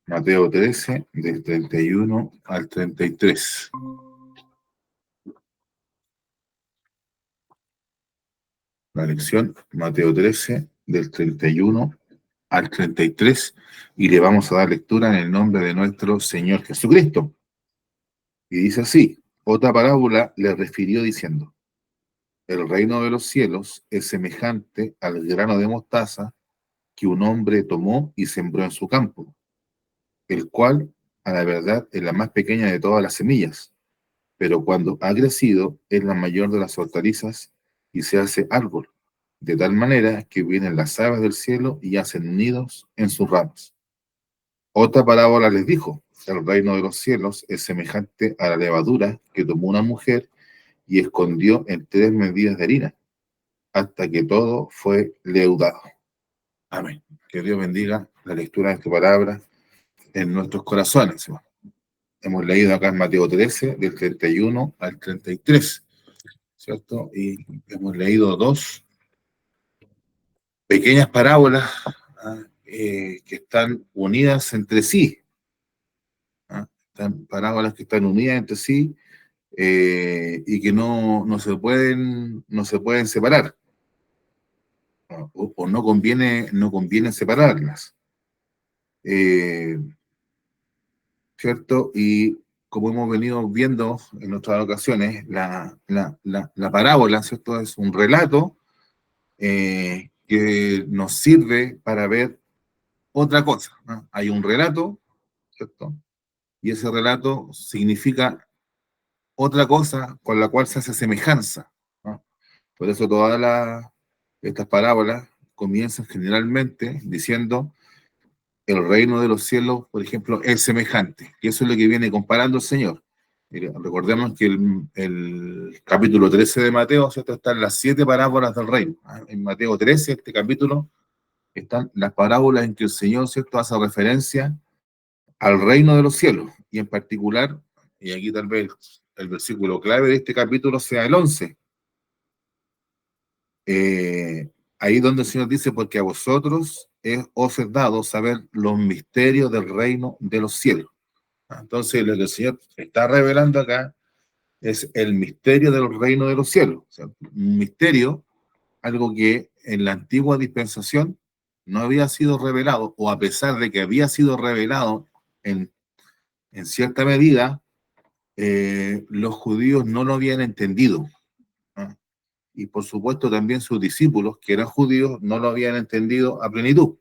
Mateo 13, del 31 al 33. La lección, Mateo 13, del 31 al 33, y le vamos a dar lectura en el nombre de nuestro Señor Jesucristo. Y dice así: otra parábola le refirió diciendo: el reino de los cielos es semejante al grano de mostaza que un hombre tomó y sembró en su campo, el cual, a la verdad, es la más pequeña de todas las semillas, pero cuando ha crecido es la mayor de las hortalizas y se hace árbol, de tal manera que vienen las aves del cielo y hacen nidos en sus ramas. Otra parábola les dijo: el reino de los cielos es semejante a la levadura que tomó una mujer y escondió en 3 medidas de harina, hasta que todo fue leudado. Amén. Que Dios bendiga la lectura de esta palabra en nuestros corazones. Hemos leído acá en Mateo 13, del 31 al 33, ¿cierto? Y hemos leído dos pequeñas parábolas que están unidas entre sí. Están parábolas que están unidas entre sí y que no se pueden separar. O no conviene separarlas. Eh, ¿Cierto? Y como hemos venido viendo en otras ocasiones, la parábola, ¿cierto? Es un relato que nos sirve para ver otra cosa, ¿no? Hay un relato, ¿cierto? Y ese relato significa otra cosa con la cual se hace semejanza, ¿no? Por eso estas parábolas comienzan generalmente diciendo: el reino de los cielos, por ejemplo, es semejante. Y eso es lo que viene comparando el Señor. Mire, recordemos que el capítulo 13 de Mateo, ¿cierto? Están las 7 parábolas del reino. En Mateo 13, este capítulo, están las parábolas en que el Señor, ¿cierto?, hace referencia al reino de los cielos. Y en particular, y aquí tal vez el versículo clave de este capítulo sea el 11. Ahí donde el Señor dice: porque a vosotros os es dado saber los misterios del reino de los cielos. Entonces, lo que el Señor está revelando acá es el misterio del reino de los cielos. O sea, un misterio, algo que en la antigua dispensación no había sido revelado, o a pesar de que había sido revelado en, en cierta medida, los judíos no lo habían entendido, ¿no? Y por supuesto también sus discípulos, que eran judíos, no lo habían entendido a plenitud.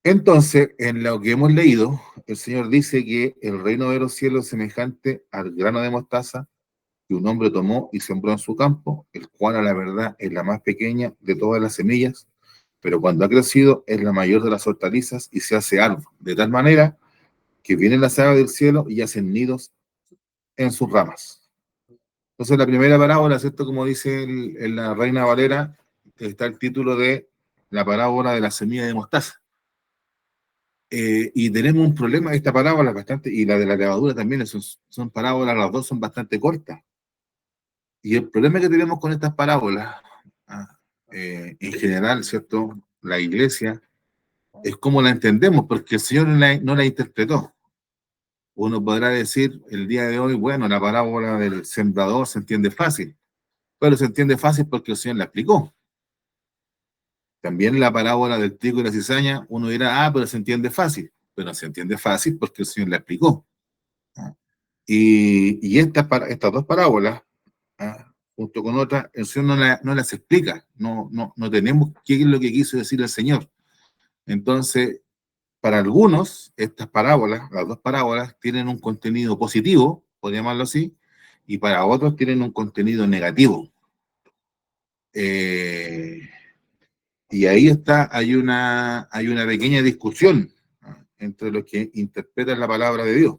Entonces, en lo que hemos leído, el Señor dice que el reino de los cielos es semejante al grano de mostaza que un hombre tomó y sembró en su campo, el cual a la verdad es la más pequeña de todas las semillas, pero cuando ha crecido es la mayor de las hortalizas y se hace árbol, de tal manera que vienen las aves del cielo y hacen nidos en sus ramas. Entonces, la primera parábola, ¿cierto? Como dice en la Reina Valera, está el título de la parábola de la semilla de mostaza. Y tenemos un problema, esta parábola es bastante, y la de la levadura también, son parábolas, las dos son bastante cortas. Y el problema que tenemos con estas parábolas, en general, ¿cierto? La iglesia, es cómo la entendemos, porque el Señor no la interpretó. Uno podrá decir el día de hoy: bueno, la parábola del sembrador se entiende fácil, pero se entiende fácil porque el Señor la explicó. También la parábola del trigo y la cizaña, uno dirá: pero se entiende fácil, pero se entiende fácil porque el Señor la explicó. Y estas dos parábolas, junto con otras, el Señor no las explica, no tenemos qué es lo que quiso decir el Señor. Entonces, para algunos, estas parábolas, las dos parábolas, tienen un contenido positivo, por llamarlo así, y para otros tienen un contenido negativo. Y ahí hay una pequeña discusión entre los que interpretan la palabra de Dios.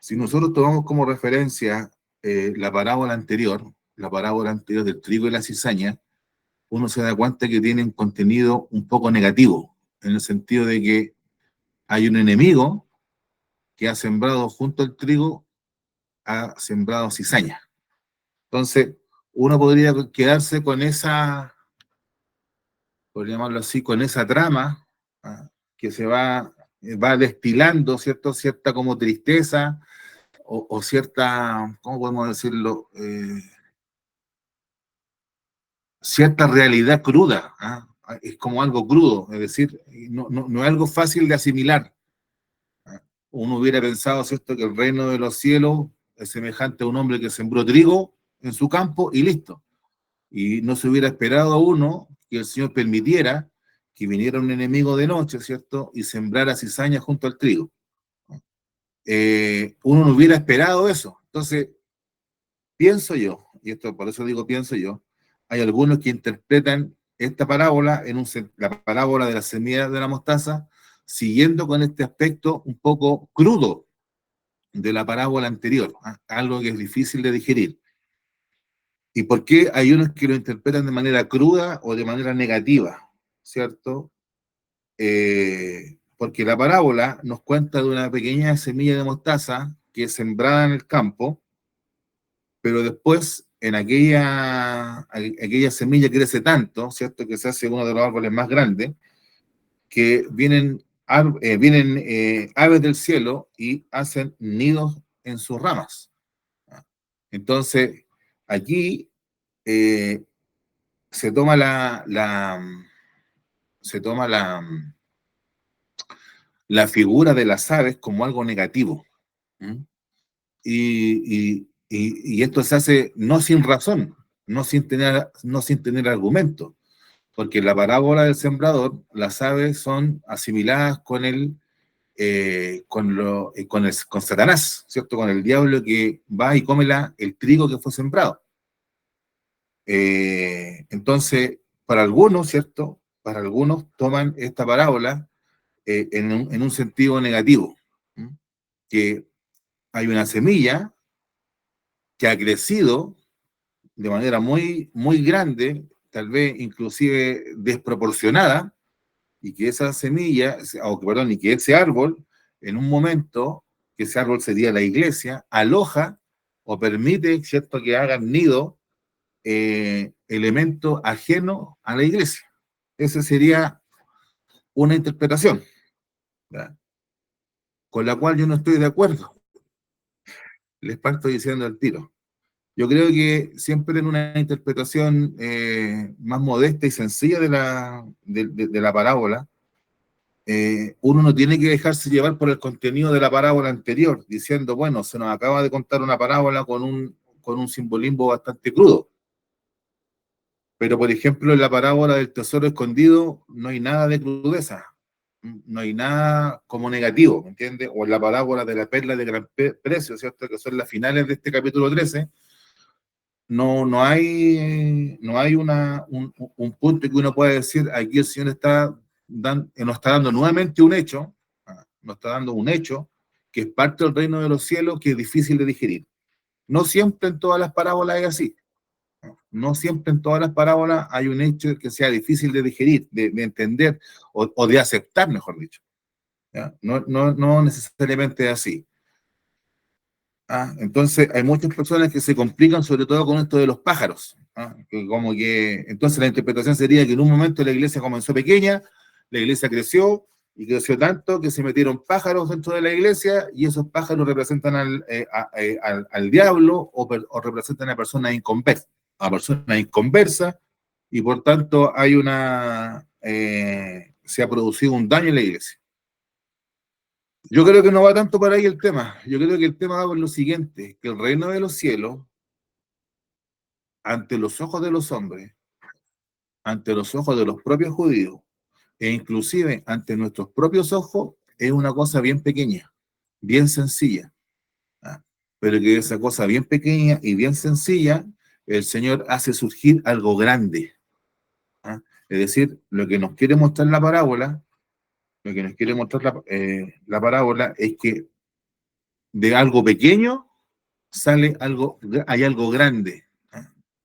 Si nosotros tomamos como referencia la parábola anterior del trigo y la cizaña, uno se da cuenta que tiene un contenido un poco negativo, en el sentido de que hay un enemigo que ha sembrado junto al trigo, ha sembrado cizaña. Entonces, uno podría quedarse con por llamarlo así, con esa trama, que va destilando, ¿cierto? Cierta como tristeza o cierta, ¿cómo podemos decirlo? Cierta realidad cruda, ¿ah? Es como algo crudo, es decir, no es algo fácil de asimilar. ¿Ah? Uno hubiera pensado, ¿cierto?, que el reino de los cielos es semejante a un hombre que sembró trigo en su campo y listo. Y no se hubiera esperado a uno que el Señor permitiera que viniera un enemigo de noche, ¿cierto?, y sembrara cizaña junto al trigo. Uno no hubiera esperado eso. Entonces, pienso yo, y esto por eso digo pienso yo, hay algunos que interpretan esta parábola, la parábola de la semilla de la mostaza, siguiendo con este aspecto un poco crudo de la parábola anterior, algo que es difícil de digerir. ¿Y por qué hay unos que lo interpretan de manera cruda o de manera negativa? ¿Cierto? Porque la parábola nos cuenta de una pequeña semilla de mostaza que es sembrada en el campo, pero después aquella semilla crece tanto, ¿cierto? Que se hace uno de los árboles más grandes, que vienen aves del cielo y hacen nidos en sus ramas. Entonces, aquí eh, se toma se toma la figura de las aves como algo negativo. ¿Mm? Y esto se hace no sin razón, no sin tener argumento, porque en la parábola del sembrador, las aves son asimiladas con Satanás, ¿cierto? Con el diablo que va y come el trigo que fue sembrado. Entonces, para algunos, ¿cierto? Para algunos toman esta parábola en un sentido negativo, ¿m? Que hay una semilla que ha crecido de manera muy, muy grande, tal vez inclusive desproporcionada, y que esa semilla, perdón, y que ese árbol, en un momento, que ese árbol sería la iglesia, aloja o permite, ¿cierto?, que hagan nido elementos ajenos a la iglesia. Esa sería una interpretación, ¿verdad?, con la cual yo no estoy de acuerdo. Les parto diciendo al tiro. Yo creo que siempre en una interpretación más modesta y sencilla de la parábola, uno no tiene que dejarse llevar por el contenido de la parábola anterior, diciendo, bueno, se nos acaba de contar una parábola con un simbolismo bastante crudo. Pero, por ejemplo, en la parábola del tesoro escondido no hay nada de crudeza, no hay nada como negativo, ¿me entiendes? O en la parábola de la perla de gran precio, ¿cierto?, que son las finales de este capítulo 13, no hay un punto que uno pueda decir, aquí el Señor nos está dando nuevamente un hecho, nos está dando un hecho que es parte del reino de los cielos, que es difícil de digerir. No siempre en todas las parábolas es así. No siempre en todas las parábolas hay un hecho que sea difícil de digerir, de entender o de aceptar, mejor dicho. ¿Ya? No necesariamente es así. Entonces hay muchas personas que se complican sobre todo con esto de los pájaros. Entonces la interpretación sería que en un momento la iglesia comenzó pequeña, la iglesia creció y creció tanto que se metieron pájaros dentro de la iglesia y esos pájaros representan al diablo o representan a personas inconversas, y por tanto se ha producido un daño en la iglesia. Yo creo que no va tanto para ahí el tema. Yo creo que el tema va por lo siguiente, que el reino de los cielos, ante los ojos de los hombres, ante los ojos de los propios judíos, e inclusive ante nuestros propios ojos, es una cosa bien pequeña, bien sencilla. ¿Ah? Pero que esa cosa bien pequeña y bien sencilla, el Señor hace surgir algo grande. ¿Ah? Es decir, lo que nos quiere mostrar la parábola, lo que nos quiere mostrar la parábola es que de algo pequeño hay algo grande.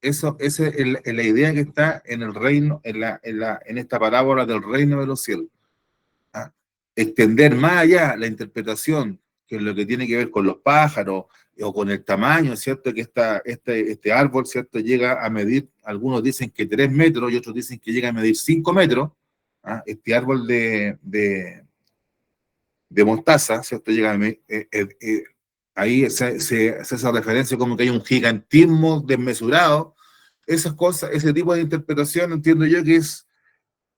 Esa es la idea que está en el reino, en esta parábola del reino de los cielos. ¿Ah? Extender más allá la interpretación, que es lo que tiene que ver con los pájaros, o con el tamaño, ¿cierto? Que este árbol, ¿cierto? Llega a medir, algunos dicen que 3 metros y otros dicen que llega a medir 5 metros. Este árbol de mostaza, ¿cierto? Llega a medir, ahí se hace esa referencia como que hay un gigantismo desmesurado. Esas cosas, ese tipo de interpretación, entiendo yo que es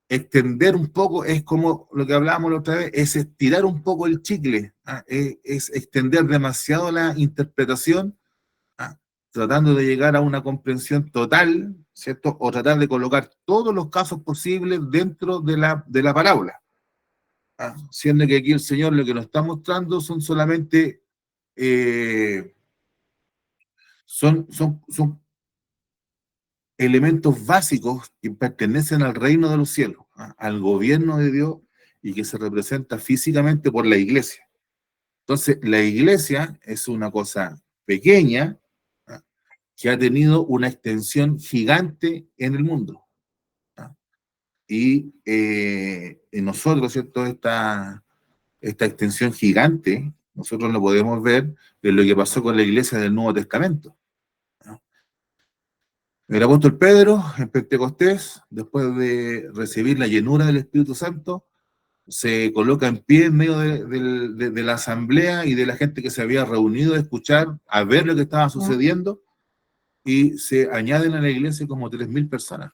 extender un poco, es como lo que hablábamos la otra vez, es estirar un poco el chicle, es extender demasiado la interpretación, ah, tratando de llegar a una comprensión total, ¿cierto? O tratar de colocar todos los casos posibles dentro de la parábola, siendo que aquí el Señor lo que nos está mostrando son solamente, eh, son elementos básicos que pertenecen al reino de los cielos, al gobierno de Dios y que se representa físicamente por la iglesia. Entonces, la iglesia es una cosa pequeña, ¿ah? Que ha tenido una extensión gigante en el mundo. ¿Ah? Y nosotros, ¿cierto? Esta extensión gigante, nosotros lo podemos ver en lo que pasó con la iglesia del Nuevo Testamento. ¿Ah? El apóstol Pedro, en Pentecostés, después de recibir la llenura del Espíritu Santo, se coloca en pie en medio de la asamblea y de la gente que se había reunido a escuchar, a ver lo que estaba sucediendo, y se añaden a la iglesia como 3.000 personas.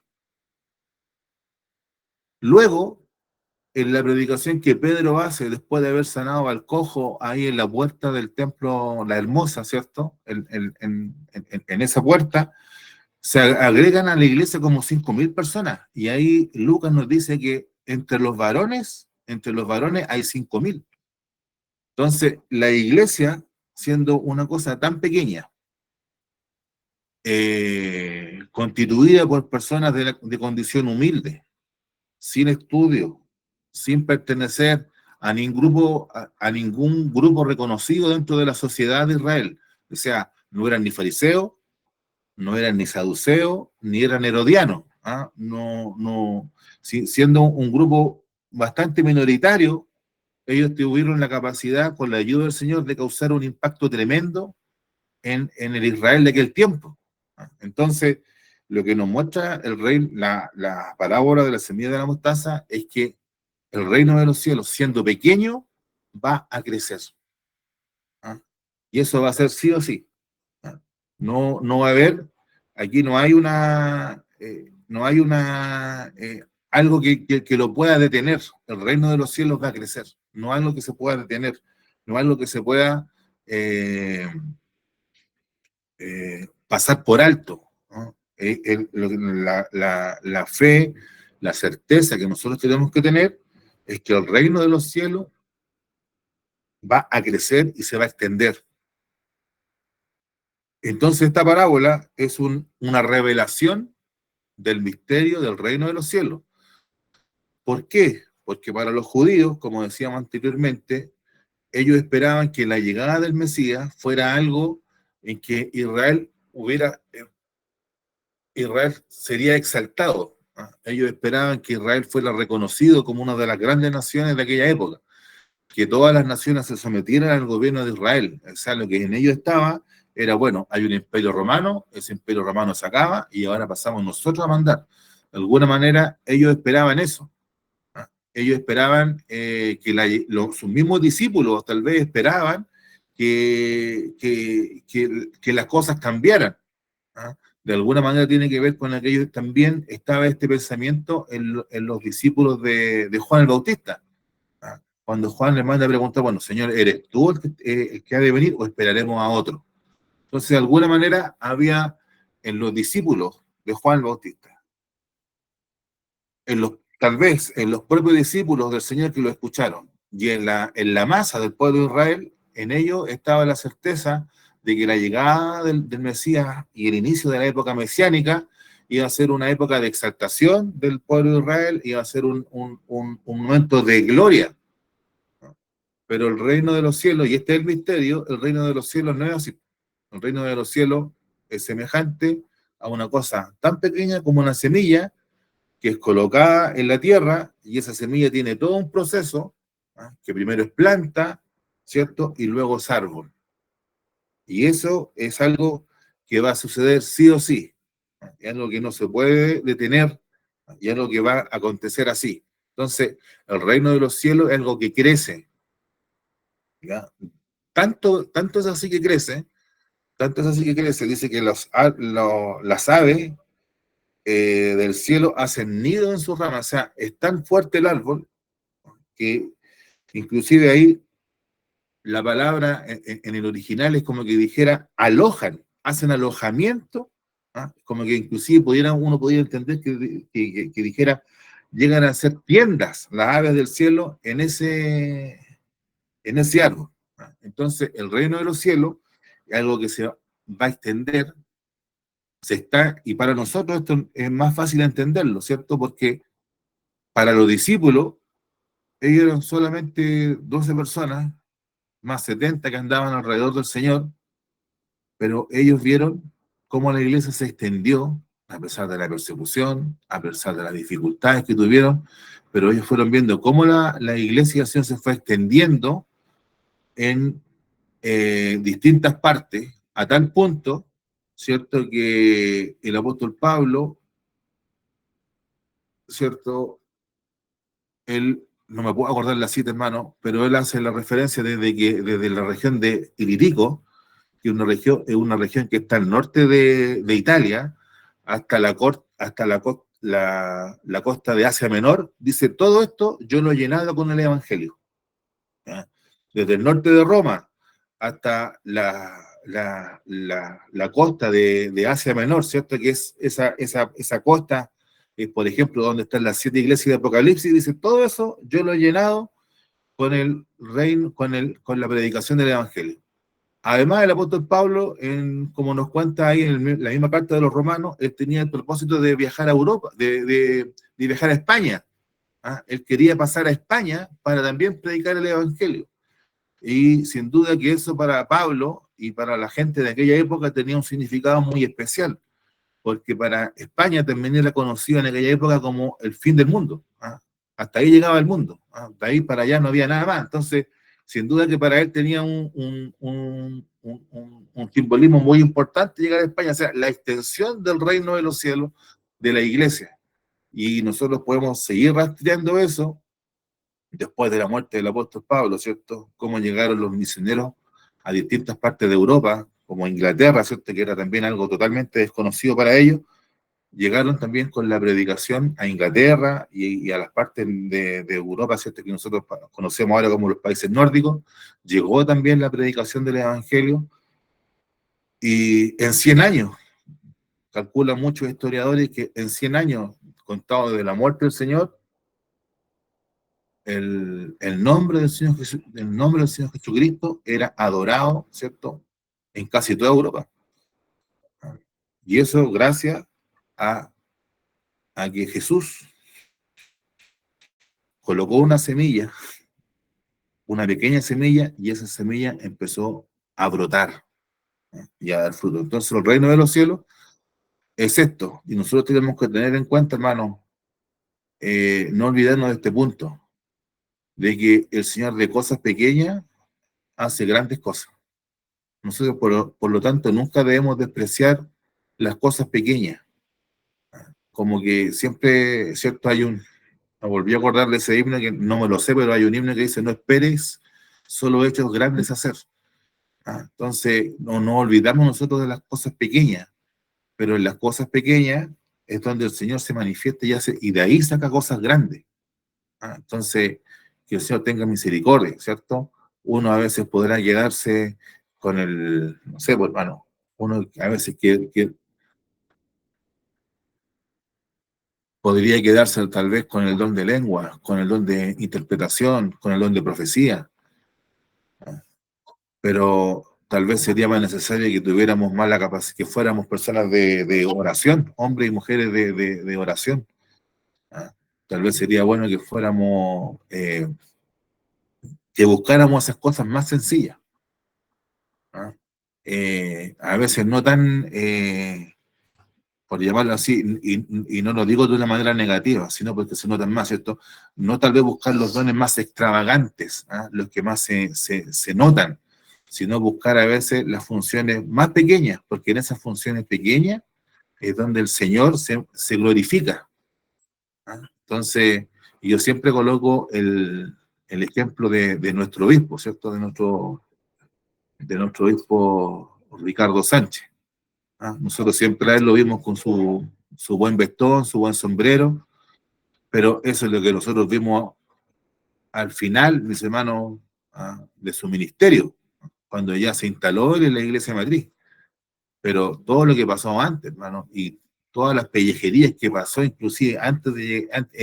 Luego, en la predicación que Pedro hace, después de haber sanado al cojo ahí en la puerta del templo, la hermosa, ¿cierto? En esa puerta, se agregan a la iglesia como 5.000 personas. Y ahí Lucas nos dice que entre los varones hay 5.000. Entonces, la iglesia, siendo una cosa tan pequeña, constituida por personas de condición humilde, sin estudio, sin pertenecer a ningún grupo reconocido dentro de la sociedad de Israel. O sea, no eran ni fariseos, no eran ni saduceos, ni eran herodianos. No, no, siendo un grupo bastante minoritario, ellos tuvieron la capacidad, con la ayuda del Señor, de causar un impacto tremendo en el Israel de aquel tiempo. Entonces, lo que nos muestra la parábola de la semilla de la mostaza es que el reino de los cielos, siendo pequeño, va a crecer. Y eso va a ser sí o sí. No, no va a haber, aquí no hay algo que lo pueda detener. El reino de los cielos va a crecer. No hay algo que se pueda detener. No hay algo que se pueda pasar por alto, ¿no? La fe, la certeza que nosotros tenemos que tener es que el reino de los cielos va a crecer y se va a extender. Entonces esta parábola es una revelación del misterio del reino de los cielos. ¿Por qué? Porque para los judíos, como decíamos anteriormente, ellos esperaban que la llegada del Mesías fuera algo en que Israel sería exaltado. Ellos esperaban que Israel fuera reconocido como una de las grandes naciones de aquella época, que todas las naciones se sometieran al gobierno de Israel. O sea, lo que en ellos estaba era, bueno, hay un imperio romano, ese imperio romano se acaba y ahora pasamos nosotros a mandar. De alguna manera, ellos esperaban eso. Ellos esperaban sus mismos discípulos tal vez esperaban que las cosas cambiaran. ¿Ah? De alguna manera tiene que ver con aquello, también estaba este pensamiento en los discípulos de Juan el Bautista. Cuando Juan le manda a preguntar, bueno, Señor, ¿eres tú el que ha de venir o esperaremos a otro? Entonces, de alguna manera había en los discípulos de Juan el Bautista, tal vez en los propios discípulos del Señor que lo escucharon, y en la masa del pueblo de Israel, en ellos estaba la certeza de que la llegada del Mesías y el inicio de la época mesiánica iba a ser una época de exaltación del pueblo de Israel, iba a ser un momento de gloria. Pero el reino de los cielos, y este es el misterio, el reino de los cielos no es así. El reino de los cielos es semejante a una cosa tan pequeña como una semilla que es colocada en la tierra, y esa semilla tiene todo un proceso, que primero es planta, ¿cierto? Y luego es árbol. Y eso es algo que va a suceder sí o sí. Es algo que no se puede detener y es algo que va a acontecer así. Entonces, el reino de los cielos es algo que crece. ¿Ya? Tanto es así que crece, tanto es así que crece, dice que las aves del cielo hacen nido en sus ramas, o sea, es tan fuerte el árbol que inclusive ahí la palabra en el original es como que dijera alojan, hacen alojamiento, ¿ah? Como que inclusive uno podía entender que dijera llegan a ser tiendas las aves del cielo en ese árbol. ¿Ah? Entonces el reino de los cielos es algo que se va a extender, y para nosotros esto es más fácil entenderlo, ¿cierto? Porque para los discípulos, ellos eran solamente 12 personas, más 70 que andaban alrededor del Señor, pero ellos vieron cómo la iglesia se extendió, a pesar de la persecución, a pesar de las dificultades que tuvieron, pero ellos fueron viendo cómo la iglesia se fue extendiendo en distintas partes, a tal punto, ¿cierto?, que el apóstol Pablo, ¿cierto?, él, no me puedo acordar la cita, hermano, pero él hace la referencia desde la región de Ilirico, que es una región que está al norte de Italia, hasta la costa de Asia Menor, dice, todo esto yo lo he llenado con el Evangelio. ¿Ya? Desde el norte de Roma hasta la costa de Asia Menor, ¿cierto? Que es esa costa, por ejemplo, donde están las 7 iglesias de Apocalipsis, dice, todo eso yo lo he llenado con el reino, con la predicación del Evangelio. Además, el apóstol Pablo, como nos cuenta ahí en la misma carta de los romanos, él tenía el propósito de viajar a Europa, de viajar a España. ¿Ah? Él quería pasar a España para también predicar el Evangelio. Y sin duda que eso para Pablo y para la gente de aquella época tenía un significado muy especial, porque para España también era conocido en aquella época como el fin del mundo. ¿Ah? Hasta ahí llegaba el mundo. ¿Ah? De ahí para allá no había nada más. Entonces, sin duda que para él tenía un simbolismo muy importante llegar a España, o sea, la extensión del reino de los cielos de la iglesia. Y nosotros podemos seguir rastreando eso después de la muerte del apóstol Pablo, ¿cierto? Cómo llegaron los misioneros a distintas partes de Europa, como Inglaterra, ¿cierto? Que era también algo totalmente desconocido para ellos. Llegaron también con la predicación a Inglaterra y a las partes de Europa, ¿cierto? Que nosotros conocemos ahora como los países nórdicos. Llegó también la predicación del Evangelio y en 100 años, calculan muchos historiadores que en 100 años, contado desde la muerte del Señor, el nombre del Señor el nombre del Señor Jesucristo era adorado, ¿cierto?, en casi toda Europa. Y eso gracias a, a que Jesús colocó una pequeña semilla, y esa semilla empezó a brotar, ¿eh? Y a dar fruto. Entonces el reino de los cielos es esto, y nosotros tenemos que tener en cuenta, hermano, no olvidarnos de este punto, de que el Señor de cosas pequeñas hace grandes cosas. Nosotros, por lo tanto, nunca debemos despreciar las cosas pequeñas. Como que siempre, ¿cierto? Me volví a acordar de ese himno que no me lo sé, pero hay un himno que dice, no esperes solo hechos grandes hacer. Entonces, no olvidamos nosotros de las cosas pequeñas, pero en las cosas pequeñas es donde el Señor se manifiesta y de ahí saca cosas grandes. Entonces, que el Señor tenga misericordia, ¿cierto? Uno a veces podrá quedarse con no sé, pues hermano, uno a veces que podría quedarse tal vez con el don de lengua, con el don de interpretación, con el don de profecía, pero tal vez sería más necesario que tuviéramos más la capacidad, que fuéramos personas de oración, hombres y mujeres de oración. ¿Ah? Tal vez sería bueno que fuéramos, que buscáramos esas cosas más sencillas. ¿Ah? A veces no tan, por llamarlo así, y no lo digo de una manera negativa, sino porque se notan más, ¿cierto? No tal vez buscar los dones más extravagantes, ¿ah? Los que más se notan, sino buscar a veces las funciones más pequeñas, porque en esas funciones pequeñas es donde el Señor se glorifica. ¿Ah? Entonces, yo siempre coloco el ejemplo de nuestro obispo, ¿cierto? De nuestro obispo Ricardo Sánchez. ¿Ah? Nosotros siempre a él lo vimos con su buen vestón, su buen sombrero, pero eso es lo que nosotros vimos al final, mis hermanos, de su ministerio, cuando ya se instaló en la iglesia matriz. Pero todo lo que pasó antes, hermano, y todas las pellejerías que pasó, inclusive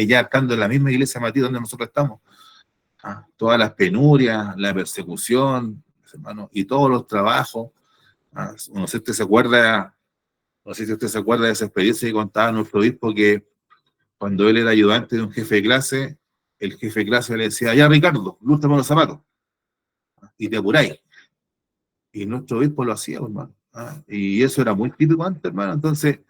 ya estando en la misma iglesia matriz donde nosotros estamos, todas las penurias, la persecución, hermano, y todos los trabajos. No sé si usted se acuerda, no sé si usted se acuerda de esa experiencia que contaba nuestro obispo, que cuando él era ayudante de un jefe de clase, el jefe de clase le decía, ya Ricardo, lústrame los zapatos y te apuráis. Y nuestro obispo lo hacía, hermano. Y eso era muy típico antes, hermano. Entonces,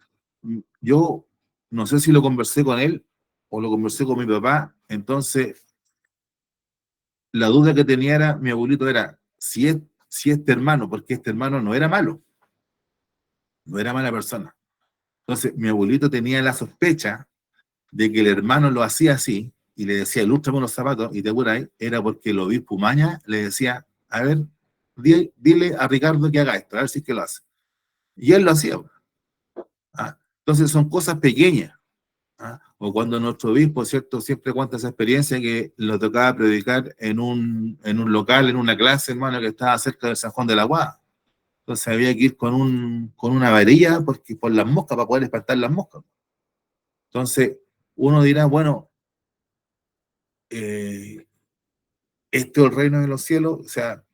yo no sé si lo conversé con él o lo conversé con mi papá. Entonces, la duda que tenía era, mi abuelito era, si este hermano, porque este hermano no era malo, no era mala persona. Entonces, mi abuelito tenía la sospecha de que el hermano lo hacía así y le decía, ilústrame los zapatos y te apuráis, era porque el obispo Maña le decía, a ver, dile a Ricardo que haga esto, a ver si es que lo hace. Y él lo hacía. Entonces son cosas pequeñas. O cuando nuestro obispo, ¿cierto? Siempre cuenta esa experiencia que lo tocaba predicar en un local, en una clase, hermano, que estaba cerca del San Juan de la Guada. Entonces había que ir con una varilla por las moscas, para poder espantar las moscas. Entonces uno dirá, bueno, eh, esto es el reino de los cielos, o sea,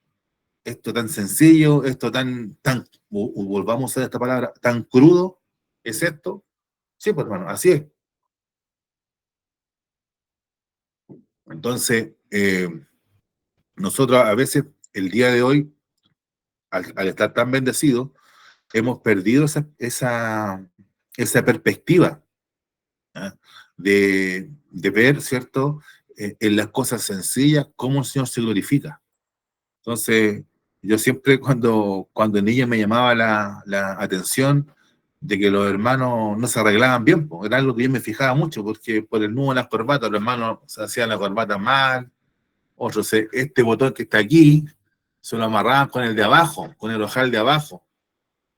esto tan sencillo, esto volvamos a usar esta palabra, tan crudo, ¿es esto? Sí, pues hermano, así es. Entonces, nosotros a veces, el día de hoy, al estar tan bendecidos, hemos perdido esa perspectiva, ¿ah? de ver, ¿cierto? En las cosas sencillas, cómo el Señor se glorifica. Entonces, yo siempre cuando el niño me llamaba la atención de que los hermanos no se arreglaban bien, pues, era algo que yo me fijaba mucho, porque por el nudo de las corbatas, los hermanos se hacían la corbata mal, otros, este botón que está aquí, se lo amarraban con el de abajo, con el ojal de abajo.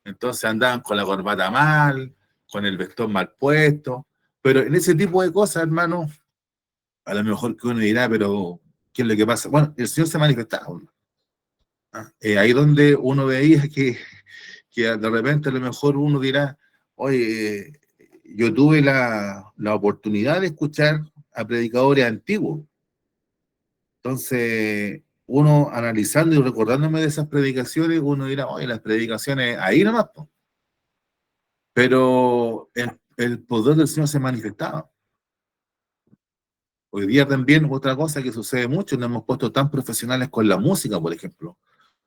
Entonces andaban con la corbata mal, con el vestón mal puesto. Pero en ese tipo de cosas, hermano, a lo mejor que uno dirá, pero ¿qué es lo que pasa? Bueno, el Señor se manifestaba. Ahí donde uno veía que de repente a lo mejor uno dirá, oye, yo tuve la oportunidad de escuchar a predicadores antiguos. Entonces, uno analizando y recordándome de esas predicaciones, uno dirá, oye, las predicaciones ahí nomás, po. Pero el poder del Señor se manifestaba. Hoy día también otra cosa que sucede mucho, nos hemos puesto tan profesionales con la música, por ejemplo.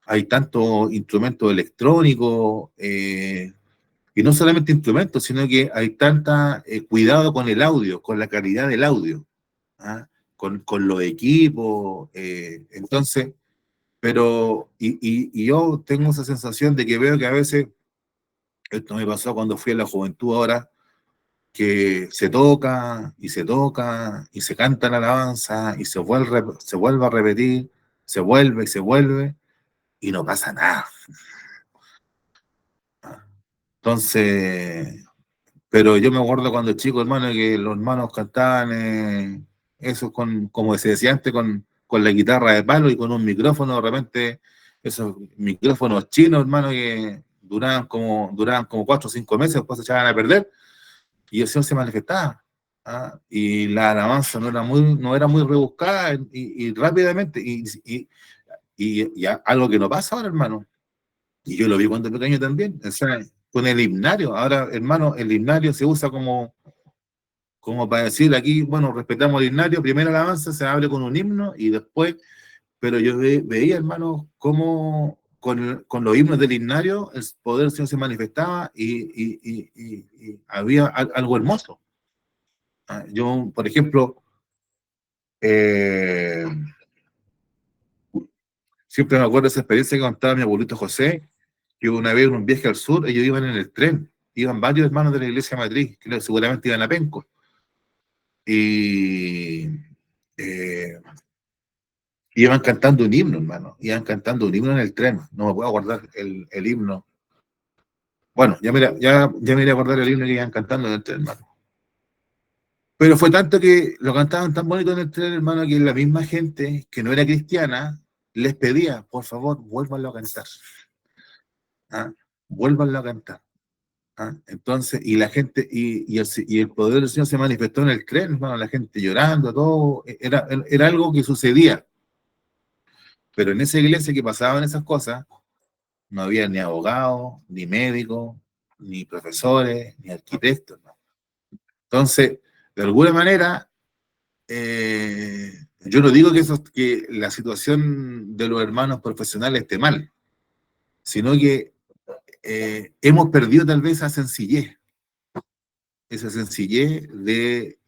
Hay tantos instrumentos electrónicos, y no solamente instrumentos, sino que hay tanta cuidado con el audio, con la calidad del audio, ¿ah? Con los equipos. Entonces, y yo tengo esa sensación de que veo que a veces, esto me pasó cuando fui a la juventud ahora, que se toca y se toca y se canta la alabanza y se vuelve a repetir, se vuelve y se vuelve y no pasa nada. Entonces, pero yo me acuerdo cuando chico, hermano, que los hermanos cantaban eso como se decía antes, con la guitarra de palo y con un micrófono, de repente, esos micrófonos chinos, hermano, que duraban como 4 o 5 meses, después se echaban a perder, y el Señor se manifestaba. Y la alabanza no era muy rebuscada y rápidamente, y algo que no pasa ahora, hermano. Y yo lo vi cuando pequeño también, o sea, con el himnario. Ahora, hermano, el himnario se usa como para decir aquí, bueno, respetamos el himnario, primera alabanza se abre con un himno y después, pero yo veía, hermano, cómo con los himnos del himnario el poder del Señor se manifestaba y había algo hermoso. Yo, por ejemplo, eh, Siempre me acuerdo de esa experiencia que contaba mi abuelito José, que una vez en un viaje al sur, ellos iban en el tren, iban varios hermanos de la iglesia matriz, que seguramente iban a Penco, y eh, iban cantando un himno, hermano, iban cantando un himno en el tren, no me puedo acordar el himno. Bueno, ya me iré a acordar el himno que iban cantando en el tren, hermano. Pero fue tanto que lo cantaban tan bonito en el tren, hermano, que la misma gente que no era cristiana les pedía, por favor, vuélvanlo a cantar. ¿Ah? Vuélvanlo a cantar. ¿Ah? Entonces, y la gente, y el poder del Señor se manifestó en el tren, hermano, la gente llorando, todo, era algo que sucedía. Pero en esa iglesia que pasaban esas cosas, no había ni abogados, ni médicos, ni profesores, ni arquitectos, ¿no? Entonces, de alguna manera, yo no digo que la situación de los hermanos profesionales esté mal, sino que hemos perdido tal vez esa sencillez de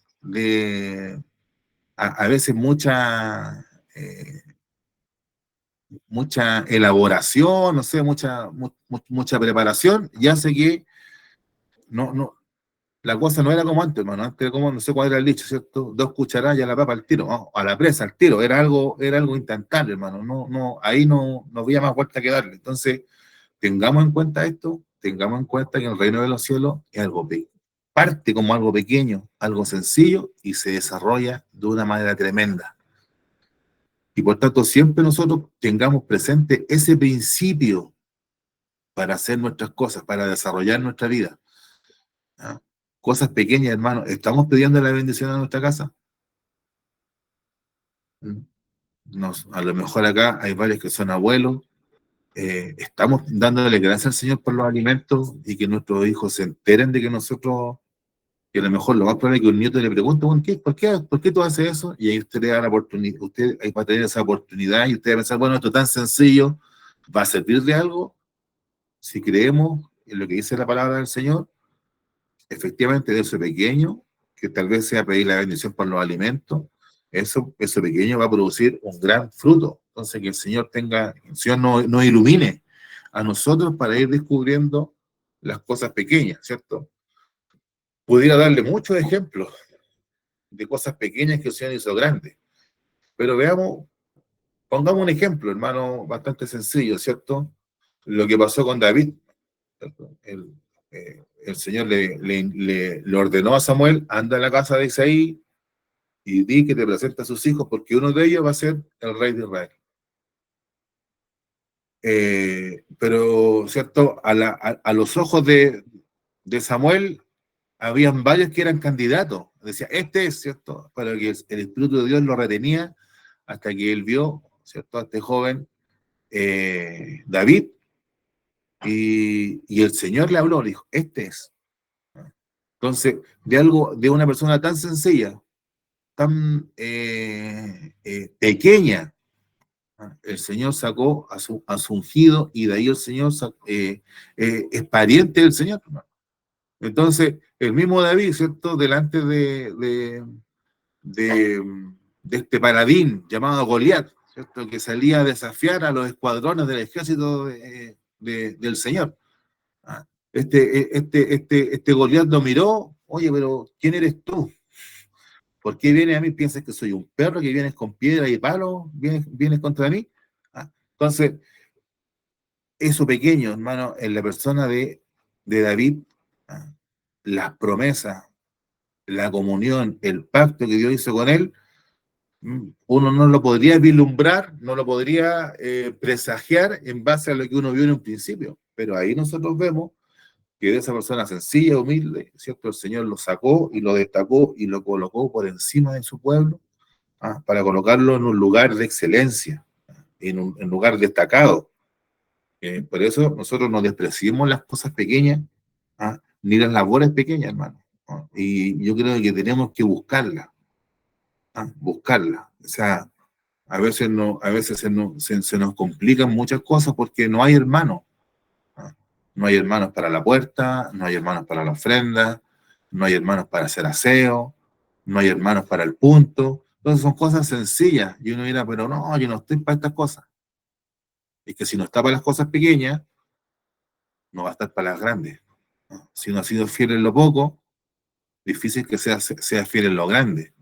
a veces mucha elaboración, no sé, mucha preparación, y hace que no, la cosa no era como antes, hermano. Antes era como, no sé cuál era el dicho, ¿cierto? 2 cucharadas y a la papa al tiro, ¿no? A la presa al tiro. Era algo instantáneo, hermano. Ahí no había más vuelta que darle. Entonces, tengamos en cuenta esto, tengamos en cuenta que el reino de los cielos es algo parte como algo pequeño, algo sencillo y se desarrolla de una manera tremenda. Y por tanto, siempre nosotros tengamos presente ese principio para hacer nuestras cosas, para desarrollar nuestra vida. ¿Ah? Cosas pequeñas, hermano. ¿Estamos pidiendo la bendición a nuestra casa? A lo mejor acá hay varios que son abuelos. Estamos dándole gracias al Señor por los alimentos y que nuestros hijos se enteren de que nosotros, que a lo mejor lo más probable es que un nieto le pregunte, ¿por qué tú haces eso? Y ahí usted le da la oportunidad, usted va a tener esa oportunidad y usted va a pensar, bueno, esto es tan sencillo, ¿va a servir de algo? Si creemos en lo que dice la palabra del Señor, efectivamente de eso pequeño, que tal vez sea pedir la bendición por los alimentos, eso pequeño va a producir un gran fruto. Entonces, que el Señor nos ilumine a nosotros para ir descubriendo las cosas pequeñas, ¿cierto? Pudiera darle muchos ejemplos de cosas pequeñas que el Señor hizo grandes, pero pongamos un ejemplo, hermano, bastante sencillo, ¿cierto? Lo que pasó con David, ¿cierto? El Señor le ordenó a Samuel, anda a la casa de Isaí y di que te presenta a sus hijos porque uno de ellos va a ser el rey de Israel. Pero, ¿cierto? A los ojos de Samuel, habían varios que eran candidatos. Decía, este es, ¿cierto? Pero que el Espíritu de Dios lo retenía hasta que él vio, ¿cierto? A este joven David y el Señor le habló, le dijo, este es. Entonces, de una persona tan sencilla, tan pequeña, el Señor sacó a su ungido y de ahí el Señor es pariente del Señor. Entonces, el mismo David, ¿cierto? Delante de, de este paladín llamado Goliat, ¿cierto? Que salía a desafiar a los escuadrones del ejército del Señor. Este Goliat lo miró, oye, pero ¿quién eres tú? ¿Por qué vienes a mí? ¿Piensas que soy un perro que vienes con piedra y palo? ¿Vienes contra mí? Entonces, eso pequeño, hermano, en la persona de David, las promesas, la comunión, el pacto que Dios hizo con él, uno no lo podría vislumbrar, no lo podría presagiar en base a lo que uno vio en un principio. Pero ahí nosotros vemos que de esa persona sencilla, humilde, ¿cierto? El Señor lo sacó y lo destacó y lo colocó por encima de su pueblo, para colocarlo en un lugar de excelencia, en un lugar destacado. Por eso nosotros no despreciamos las cosas pequeñas, ni las labores pequeñas, hermano. Y yo creo que tenemos que buscarla. O sea, a veces se nos complican muchas cosas porque no hay hermanos. ¿Ah? No hay hermanos para la puerta, no hay hermanos para la ofrenda, no hay hermanos para hacer aseo, no hay hermanos para el punto. Entonces son cosas sencillas y uno dirá, pero no, yo no estoy para estas cosas. Es que si no está para las cosas pequeñas, no va a estar para las grandes, ¿no? Si no ha sido fiel en lo poco, difícil que sea fiel en lo grande,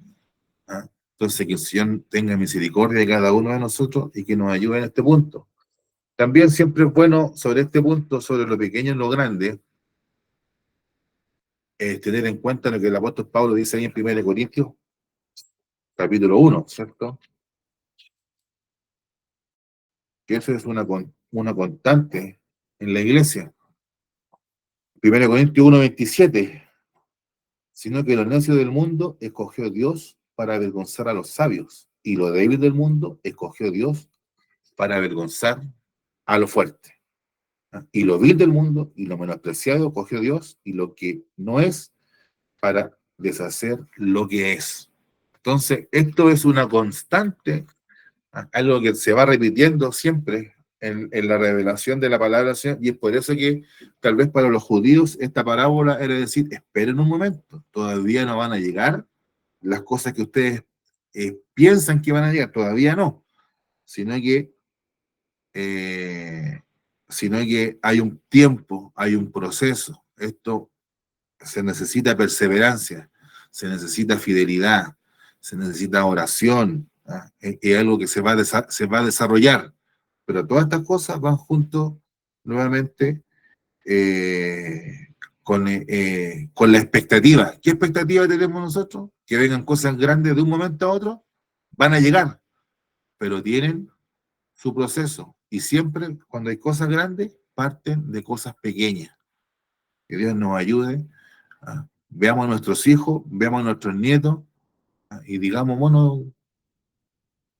¿no? Entonces, que el Señor tenga misericordia de cada uno de nosotros y que nos ayude en este punto. También siempre es bueno sobre este punto, sobre lo pequeño y lo grande, tener en cuenta lo que el apóstol Pablo dice ahí en 1 Corintios, capítulo 1, ¿cierto? Que eso es una constante en la iglesia. 1 Corintios 1:27, sino que lo necio del mundo escogió Dios para avergonzar a los sabios, y lo débil del mundo escogió Dios para avergonzar a lo fuerte. Y lo vil del mundo y lo menospreciado escogió Dios, y lo que no es para deshacer lo que es. Entonces, esto es una constante, algo que se va repitiendo siempre en la revelación de la palabra del Señor, y es por eso que tal vez para los judíos esta parábola era decir, esperen un momento, todavía no van a llegar las cosas que ustedes piensan que van a llegar, todavía no, sino que, eh, sino que hay un tiempo, hay un proceso, esto se necesita perseverancia, se necesita fidelidad, se necesita oración, ¿ah? Es algo que se va a desarrollar, pero todas estas cosas van junto nuevamente con la expectativa. ¿Qué expectativa tenemos nosotros? Que vengan cosas grandes de un momento a otro, van a llegar, pero tienen su proceso y siempre cuando hay cosas grandes parten de cosas pequeñas. Que Dios nos ayude. Veamos a nuestros hijos, veamos a nuestros nietos, y digamos, bueno,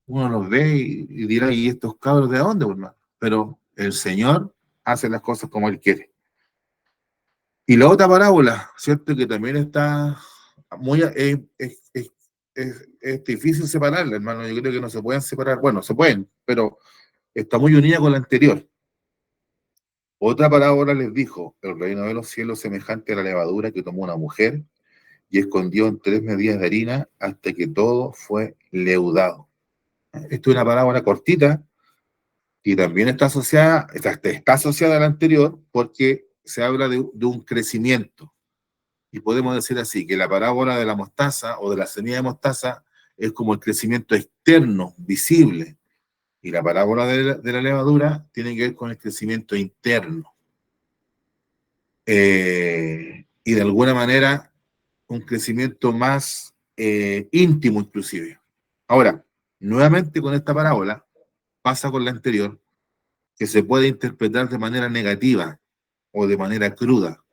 uno los ve y dirá, ¿y estos cabros de dónde, hermano? Pero el Señor hace las cosas como Él quiere. Y la otra parábola, ¿cierto? Que también está muy, es difícil separarla, hermano. Yo creo que no se pueden separar. Bueno, se pueden, pero está muy unida con la anterior. Otra parábola les dijo, el reino de los cielos semejante a la levadura que tomó una mujer y escondió en 3 medidas de harina hasta que todo fue leudado. Esto es una parábola cortita y también está asociada a la anterior porque se habla de un crecimiento. Y podemos decir así, que la parábola de la mostaza o de la semilla de mostaza es como el crecimiento externo, visible. Y la parábola de la levadura tiene que ver con el crecimiento interno. Y de alguna manera un crecimiento más íntimo inclusive. Ahora, nuevamente con esta parábola, pasa con la anterior, que se puede interpretar de manera negativa o de manera cruda,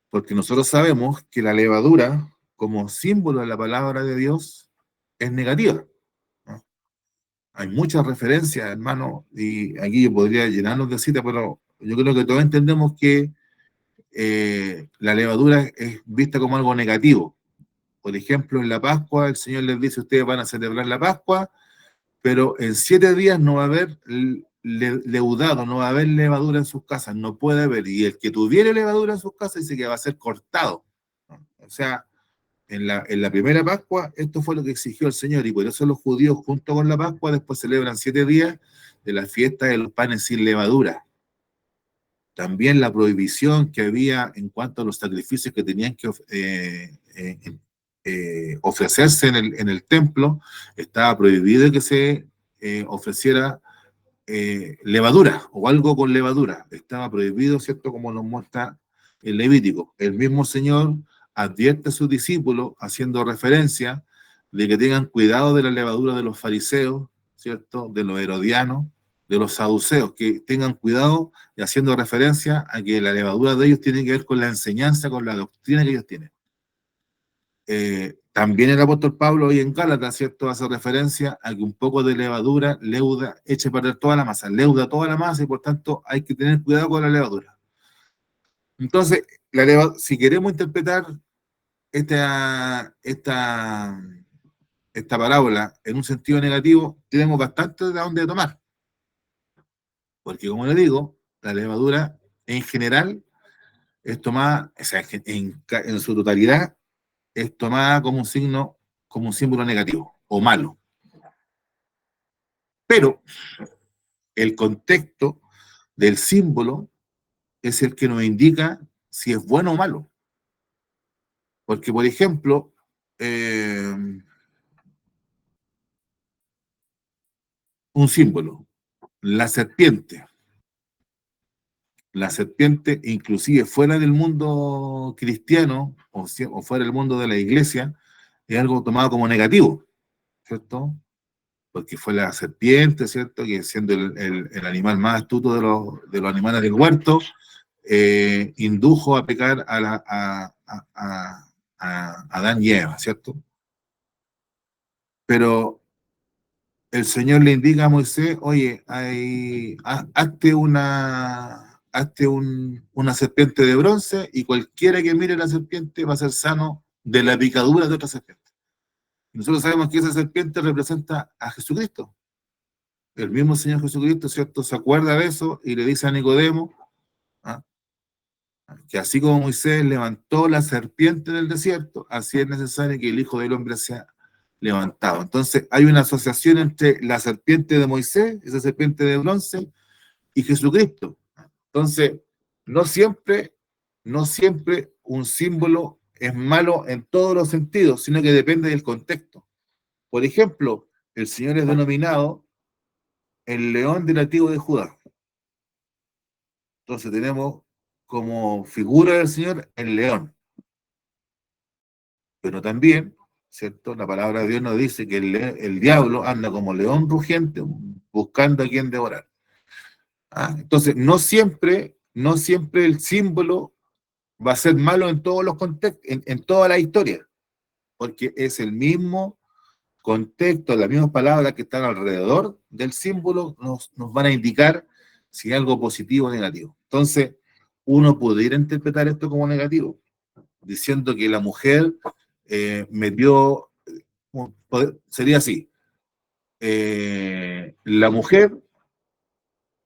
porque nosotros sabemos que la levadura, como símbolo de la palabra de Dios, es negativa, ¿no? Hay muchas referencias, hermano, y aquí yo podría llenarnos de citas, pero yo creo que todos entendemos que la levadura es vista como algo negativo. Por ejemplo, en la Pascua, el Señor les dice, ustedes van a celebrar la Pascua, pero en 7 días no va a haber leudado, no va a haber levadura en sus casas, no puede haber. Y el que tuviere levadura en sus casas dice que va a ser cortado, ¿no? O sea, en la primera Pascua, esto fue lo que exigió el Señor, y por eso los judíos, junto con la Pascua, después celebran 7 días de la fiesta de los panes sin levadura. También la prohibición que había en cuanto a los sacrificios que tenían que ofrecerse en el templo, estaba prohibido que se ofreciera levadura o algo con levadura. Estaba prohibido, ¿cierto? Como nos muestra el Levítico. El mismo Señor advierte a sus discípulos, haciendo referencia de que tengan cuidado de la levadura de los fariseos, ¿cierto? De los herodianos, de los saduceos, que tengan cuidado, y haciendo referencia a que la levadura de ellos tiene que ver con la enseñanza, con la doctrina que ellos tienen. También el apóstol Pablo hoy en Gálatas, ¿cierto?, hace referencia a que un poco de levadura leuda, eche a perder toda la masa, leuda toda la masa, y por tanto hay que tener cuidado con la levadura. Entonces, si queremos interpretar esta, esta parábola en un sentido negativo, tenemos bastante de dónde tomar. Porque, como le digo, la levadura en general es tomada, o sea, en su totalidad, es tomada como un signo, como un símbolo negativo o malo. Pero el contexto del símbolo es el que nos indica si es bueno o malo. Porque, por ejemplo, un símbolo, la serpiente. La serpiente, inclusive fuera del mundo cristiano o fuera del mundo de la iglesia, es algo tomado como negativo, ¿cierto? Porque fue la serpiente, ¿cierto? Que siendo el animal más astuto de los animales del huerto, indujo a pecar a Adán y Eva, ¿cierto? Pero el Señor le indica a Moisés, oye, hazte una serpiente de bronce y cualquiera que mire la serpiente va a ser sano de la picadura de otra serpiente. Y nosotros sabemos que esa serpiente representa a Jesucristo. El mismo Señor Jesucristo, ¿cierto? Se acuerda de eso y le dice a Nicodemo, ¿ah?, que así como Moisés levantó la serpiente en el desierto, así es necesario que el Hijo del Hombre sea levantado. Entonces hay una asociación entre la serpiente de Moisés, esa serpiente de bronce, y Jesucristo. Entonces, no siempre, no siempre un símbolo es malo en todos los sentidos, sino que depende del contexto. Por ejemplo, el Señor es denominado el león de la tribu de Judá. Entonces tenemos como figura del Señor el león. Pero también, ¿cierto? La palabra de Dios nos dice que el diablo anda como león rugiente buscando a quien devorar. ¿Ah? Entonces, no siempre el símbolo va a ser malo en todos los contextos, en toda la historia, porque es el mismo contexto, las mismas palabras que están alrededor del símbolo nos van a indicar si es algo positivo o negativo. Entonces, uno pudiera interpretar esto como negativo, diciendo que la mujer metió, sería así, la mujer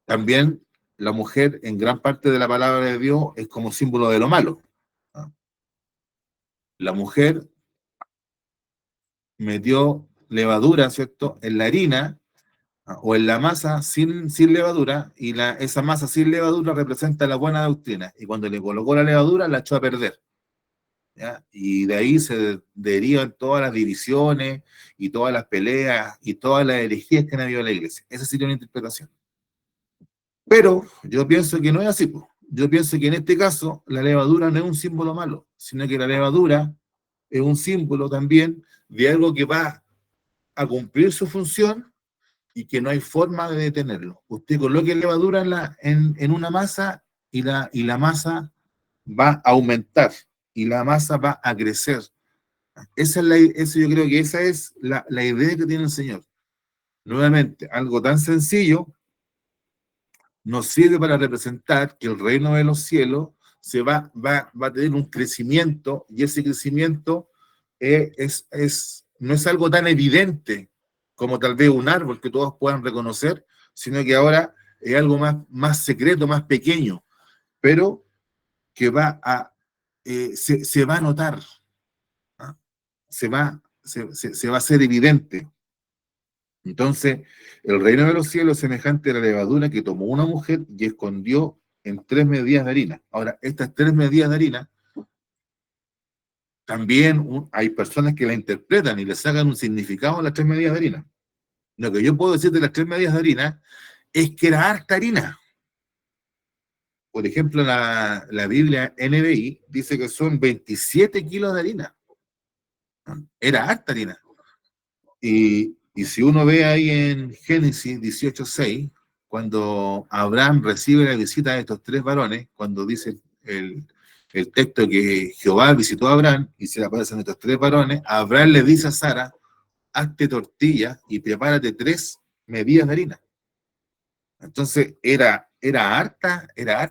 también, la mujer en gran parte de la palabra de Dios es como símbolo de lo malo. ¿No? La mujer metió levadura, ¿cierto?, en la harina o en la masa sin levadura, y esa masa sin levadura representa la buena doctrina, y cuando le colocó la levadura la echó a perder. ¿Ya? Y de ahí se derivan todas las divisiones y todas las peleas y todas las herejías que han habido en la iglesia. Esa sería una interpretación. Pero yo pienso que no es así, po. Yo pienso que en este caso la levadura no es un símbolo malo, sino que la levadura es un símbolo también de algo que va a cumplir su función y que no hay forma de detenerlo. Usted coloque levadura en una masa y la masa va a aumentar y la masa va a crecer. Yo creo que esa es la idea que tiene el Señor. Nuevamente, algo tan sencillo nos sirve para representar que el reino de los cielos va a tener un crecimiento, y ese crecimiento no es algo tan evidente como tal vez un árbol que todos puedan reconocer, sino que ahora es algo más secreto, más pequeño, pero que se va a notar, ¿ah? Se va a hacer evidente. Entonces, el reino de los cielos es semejante a la levadura que tomó una mujer y escondió en 3 medidas de harina. Ahora, estas 3 medidas de harina, también hay personas que la interpretan y le sacan un significado a las 3 medidas de harina. Lo que yo puedo decir de las 3 medidas de harina es que era harta harina. Por ejemplo, la Biblia NBI dice que son 27 kilos de harina. Era harta harina. Y si uno ve ahí en Génesis 18:6, cuando Abraham recibe la visita de estos 3 varones, cuando dice el texto que Jehová visitó a Abraham y se le aparecen estos 3 varones, Abraham le dice a Sara, hazte tortilla y prepárate 3 medidas de harina. Entonces era harta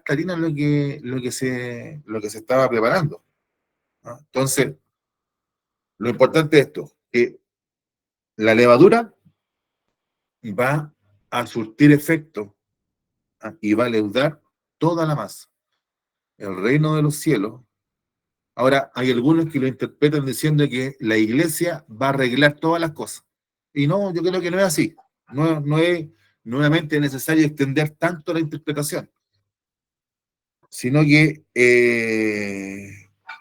harina lo que se estaba preparando, ¿no? Entonces, lo importante es esto, que la levadura va a surtir efecto, y va a leudar toda la masa. El reino de los cielos. Ahora, hay algunos que lo interpretan diciendo que la iglesia va a arreglar todas las cosas. Y no, yo creo que no es así. No es nuevamente es necesario extender tanto la interpretación, sino que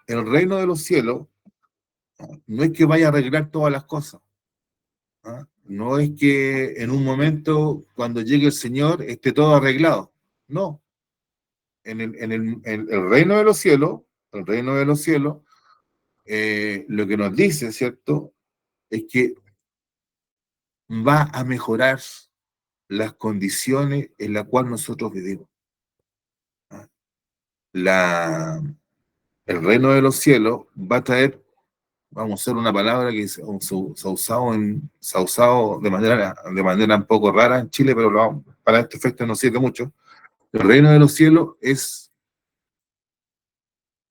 el reino de los cielos no es que vaya a arreglar todas las cosas. ¿Ah? No es que en un momento, cuando llegue el Señor, esté todo arreglado. No, en el reino de los cielos, el reino de los cielos, lo que nos dice, ¿cierto? Es que va a mejorar las condiciones en las cuales nosotros vivimos. ¿Ah? La, el reino de los cielos va a traer, vamos a usar una palabra que se ha usado de manera un poco rara en Chile, pero para este efecto no sirve mucho. El reino de los cielos es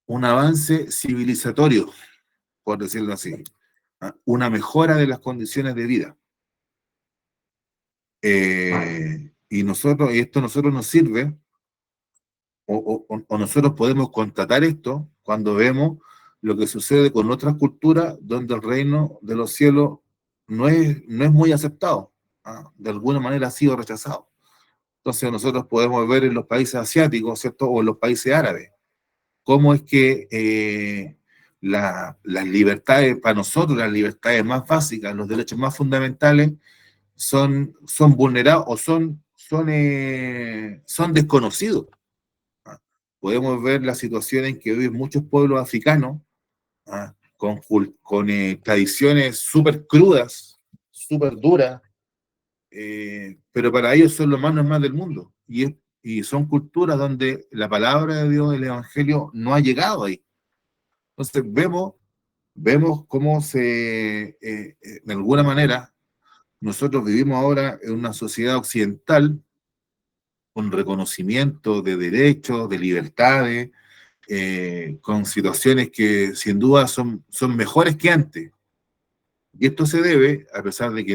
un avance civilizatorio, por decirlo así, ¿ah? Una mejora de las condiciones de vida. Y esto a nosotros nos sirve, o nosotros podemos constatar esto cuando vemos lo que sucede con otras culturas donde el reino de los cielos no es muy aceptado, ¿ah? De alguna manera ha sido rechazado. Entonces nosotros podemos ver en los países asiáticos, ¿cierto? O en los países árabes, cómo es que las libertades, para nosotros, las libertades más básicas, los derechos más fundamentales, son vulnerados o son desconocidos. ¿Ah? Podemos ver la situación en que viven muchos pueblos africanos, ¿ah? con tradiciones súper crudas, súper duras, pero para ellos son lo más normal del mundo. Y son culturas donde la palabra de Dios, el Evangelio, no ha llegado ahí. Entonces vemos cómo de alguna manera, nosotros vivimos ahora en una sociedad occidental con reconocimiento de derechos, de libertades, con situaciones que sin duda son mejores que antes. Y esto se debe, a pesar de que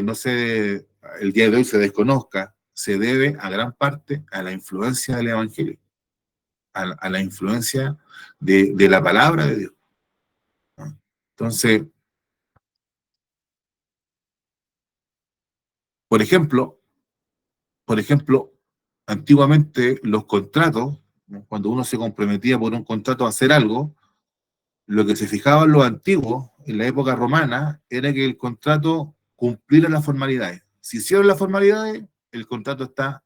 el día de hoy se desconozca, se debe a gran parte a la influencia del Evangelio, a la influencia de la palabra de Dios, ¿no? Entonces, por ejemplo, por ejemplo, antiguamente los contratos, ¿no? Cuando uno se comprometía por un contrato a hacer algo, lo que se fijaban los antiguos en la época romana era que el contrato cumpliera las formalidades. Si hicieron las formalidades, el contrato está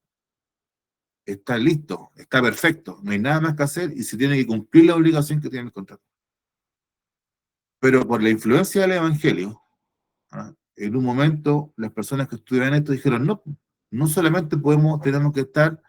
listo, está perfecto, no hay nada más que hacer y se tiene que cumplir la obligación que tiene el contrato. Pero por la influencia del Evangelio, ¿ah? En un momento las personas que estudiaban esto dijeron, no, no solamente tenemos que estar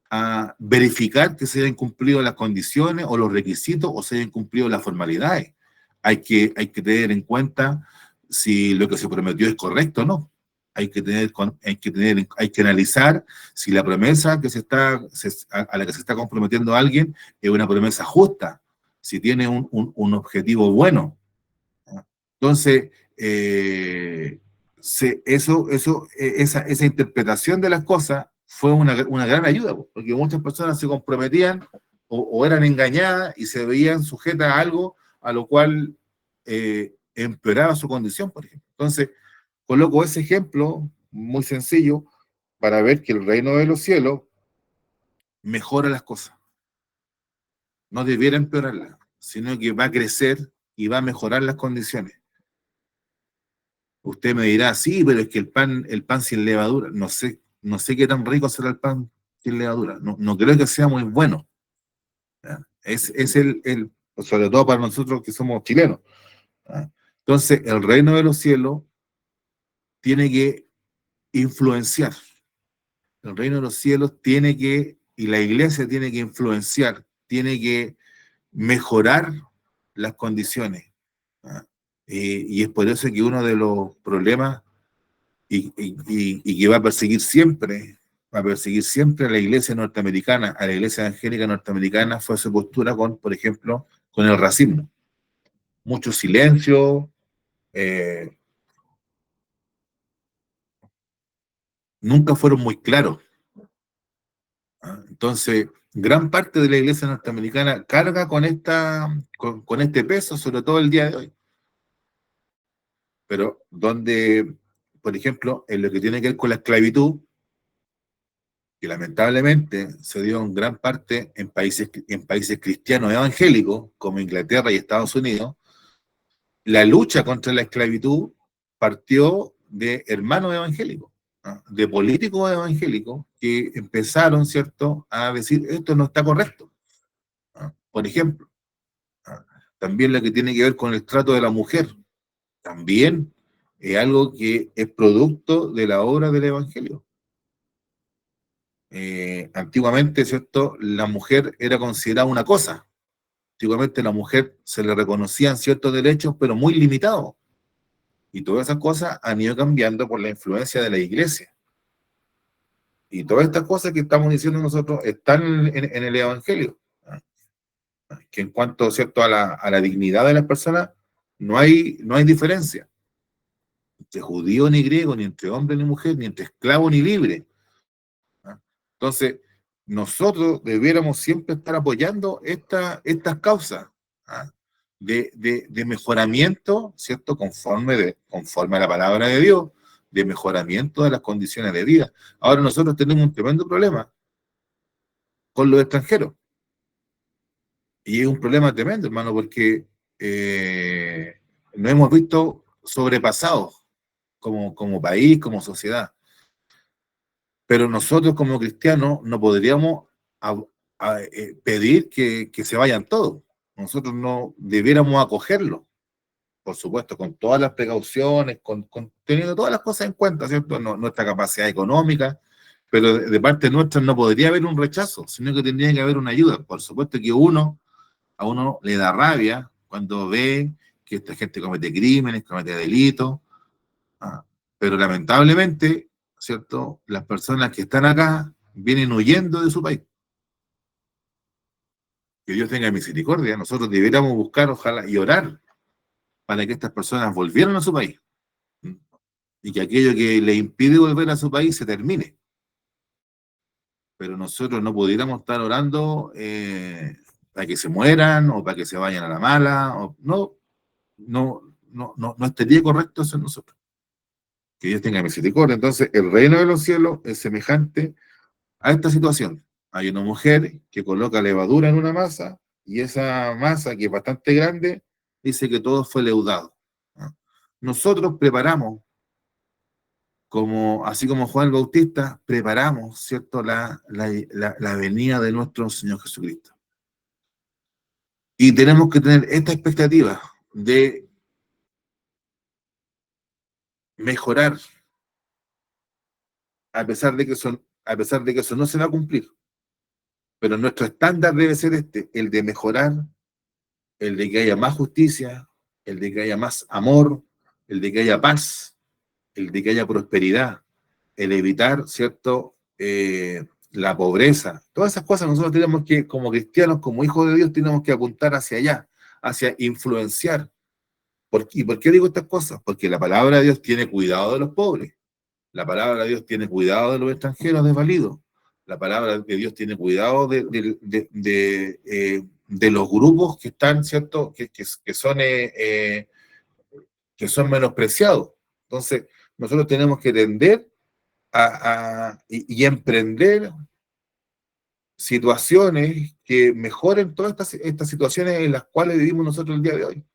a verificar que se hayan cumplido las condiciones o los requisitos o se hayan cumplido las formalidades. Hay que tener en cuenta si lo que se prometió es correcto o no. Hay que analizar si la promesa a la que se está comprometiendo alguien es una promesa justa, si tiene un objetivo bueno. Entonces, esa interpretación de las cosas fue una gran ayuda, porque muchas personas se comprometían o eran engañadas y se veían sujetas a algo a lo cual empeoraba su condición, por ejemplo. Entonces, coloco ese ejemplo muy sencillo para ver que el reino de los cielos mejora las cosas, no debiera empeorarlas, sino que va a crecer y va a mejorar las condiciones. Usted me dirá, sí, pero es que el pan sin levadura, no sé qué tan rico será el pan sin levadura. No, no creo que sea muy bueno. ¿Ya? Es sobre todo para nosotros que somos chilenos. ¿Ya? Entonces, el reino de los cielos tiene que influenciar. El reino de los cielos y la iglesia tiene que influenciar, tiene que mejorar las condiciones. ¿Ya? Y es por eso que uno de los problemas y que va a perseguir siempre a la iglesia norteamericana, a la iglesia evangélica norteamericana, fue su postura por ejemplo, con el racismo. Mucho silencio, eh, nunca fueron muy claros. ¿Ah? Entonces, gran parte de la iglesia norteamericana carga con este peso, sobre todo el día de hoy. Pero por ejemplo, en lo que tiene que ver con la esclavitud, que lamentablemente se dio en gran parte en países cristianos evangélicos, como Inglaterra y Estados Unidos. La lucha contra la esclavitud partió de hermanos evangélicos, ¿no? De políticos evangélicos que empezaron, ¿cierto?, a decir esto no está correcto, ¿no? Por ejemplo, ¿no? También lo que tiene que ver con el trato de la mujer, también es algo que es producto de la obra del evangelio. Antiguamente, ¿cierto?, la mujer era considerada una cosa. Antiguamente a la mujer se le reconocían ciertos derechos, pero muy limitados. Y todas esas cosas han ido cambiando por la influencia de la iglesia. Y todas estas cosas que estamos diciendo nosotros están en el Evangelio. Que en cuanto, ¿cierto?, a la dignidad de las personas, no hay diferencia entre judío ni griego, ni entre hombre ni mujer, ni entre esclavo ni libre. Entonces, nosotros debiéramos siempre estar apoyando estas causas, ¿ah?, de mejoramiento, ¿cierto?, conforme a la palabra de Dios, de mejoramiento de las condiciones de vida. Ahora nosotros tenemos un tremendo problema con los extranjeros. Y es un problema tremendo, hermano, porque nos hemos visto sobrepasados como país, como sociedad. Pero nosotros como cristianos no podríamos pedir que se vayan todos. Nosotros no debiéramos acogerlos, por supuesto, con todas las precauciones, teniendo todas las cosas en cuenta, ¿cierto? Nuestra capacidad económica, pero de parte nuestra no podría haber un rechazo, sino que tendría que haber una ayuda. Por supuesto que a uno le da rabia cuando ve que esta gente comete crímenes, comete delitos, ¿ah? Pero lamentablemente, ¿cierto?, las personas que están acá vienen huyendo de su país. Que Dios tenga misericordia. Nosotros deberíamos buscar, ojalá, y orar para que estas personas volvieran a su país. Y que aquello que les impide volver a su país se termine. Pero nosotros no pudiéramos estar orando para que se mueran o para que se vayan a la mala. No estaría correcto eso en nosotros. Que Dios tenga misericordia. Entonces, el reino de los cielos es semejante a esta situación. Hay una mujer que coloca levadura en una masa y esa masa, que es bastante grande, dice que todo fue leudado, ¿no? Nosotros preparamos, así como Juan el Bautista, preparamos, ¿cierto?, la venida de nuestro Señor Jesucristo. Y tenemos que tener esta expectativa de mejorar, a pesar de que eso no se va a cumplir. Pero nuestro estándar debe ser el de mejorar, el de que haya más justicia, el de que haya más amor, el de que haya paz, el de que haya prosperidad, el evitar, ¿cierto?, la pobreza. Todas esas cosas nosotros tenemos que, como cristianos, como hijos de Dios, tenemos que apuntar hacia allá, hacia influenciar. ¿Y por qué digo estas cosas? Porque la palabra de Dios tiene cuidado de los pobres. La palabra de Dios tiene cuidado de los extranjeros desvalidos. La palabra de Dios tiene cuidado de los grupos que están, ¿cierto?, que son menospreciados. Entonces, nosotros tenemos que tender y emprender situaciones que mejoren todas estas situaciones en las cuales vivimos nosotros el día de hoy.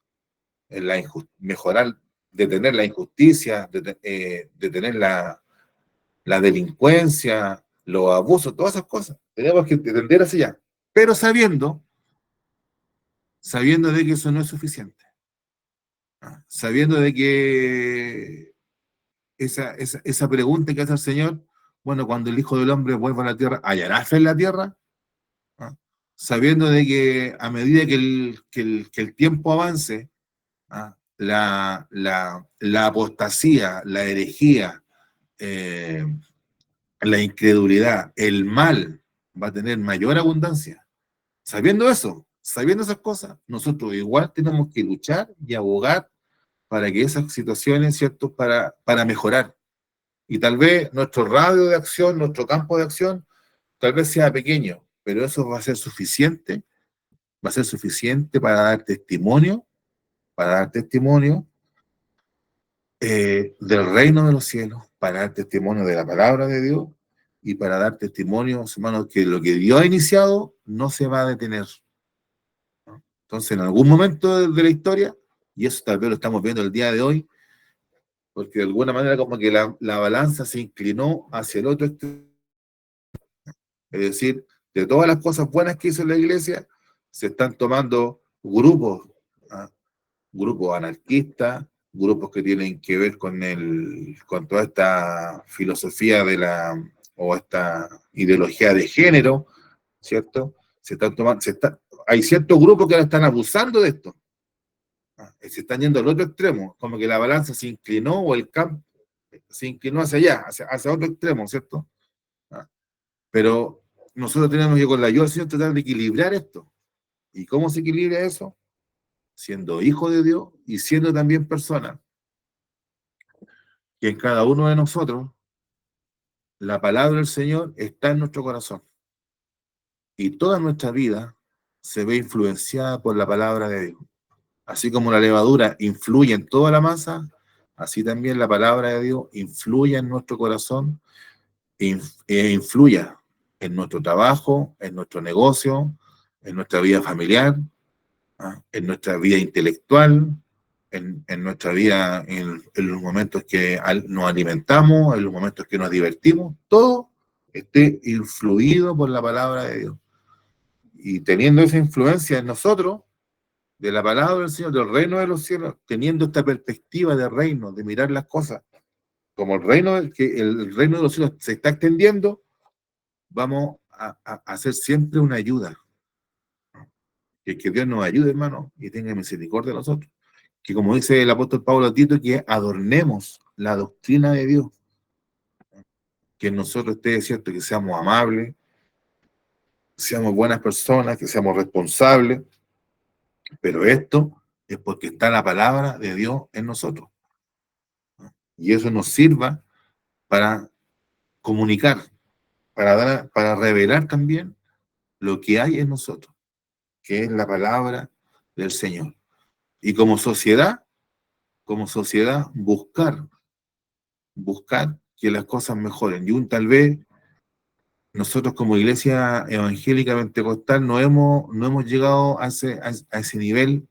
Mejorar, detener la injusticia, detener la delincuencia, los abusos, todas esas cosas. Tenemos que tender hacia allá, pero sabiendo de que eso no es suficiente. Sabiendo de que esa pregunta que hace el Señor, bueno, cuando el Hijo del Hombre vuelva a la tierra, ¿hallará fe en la tierra? ¿Ah? Sabiendo de que a medida que el tiempo avance, ¿ah?, la apostasía, la herejía, eh, la incredulidad, el mal va a tener mayor abundancia. Sabiendo eso, sabiendo esas cosas, nosotros igual tenemos que luchar y abogar para que esas situaciones, ¿cierto?, para mejorar. Y tal vez nuestro radio de acción, nuestro campo de acción, tal vez sea pequeño, pero eso va a ser suficiente para dar testimonio del reino de los cielos, para dar testimonio de la palabra de Dios y para dar testimonio, hermanos, que lo que Dios ha iniciado no se va a detener. Entonces, en algún momento de la historia, y eso tal vez lo estamos viendo el día de hoy, porque de alguna manera como que la balanza se inclinó hacia el otro extremo. Es decir, de todas las cosas buenas que hizo la iglesia, se están tomando grupos, ¿ah? Grupos anarquistas, grupos que tienen que ver con toda esta filosofía o esta ideología de género, ¿cierto? Se están tomando, hay ciertos grupos que ahora están abusando de esto. Se están yendo al otro extremo, como que la balanza se inclinó o el campo se inclinó hacia allá, hacia otro extremo, ¿cierto? Pero nosotros tenemos que con la ayuda del Señor tratar de equilibrar esto. ¿Y cómo se equilibra eso? Siendo hijo de Dios y siendo también persona. Que en cada uno de nosotros la palabra del Señor está en nuestro corazón. Y toda nuestra vida se ve influenciada por la palabra de Dios. Así como la levadura influye en toda la masa, así también la palabra de Dios influye en nuestro corazón e influya en nuestro trabajo, en nuestro negocio, en nuestra vida familiar, en nuestra vida intelectual, en nuestra vida, en los momentos que nos alimentamos, en los momentos que nos divertimos, todo esté influido por la palabra de Dios. Y teniendo esa influencia en nosotros, de la palabra del Señor, del reino de los cielos, teniendo esta perspectiva de reino, de mirar las cosas, como el reino de los cielos se está extendiendo, vamos a hacer siempre una ayuda. Que Dios nos ayude, hermano, y tenga misericordia de nosotros. Que como dice el apóstol Pablo a Tito, que adornemos la doctrina de Dios. Que en nosotros esté cierto, que seamos amables, seamos buenas personas, que seamos responsables, pero esto es porque está la palabra de Dios en nosotros. Y eso nos sirva para comunicar, para revelar también lo que hay en nosotros, que es la palabra del Señor. Y como sociedad, buscar que las cosas mejoren. Y tal vez nosotros como iglesia evangélica pentecostal no hemos llegado a ese nivel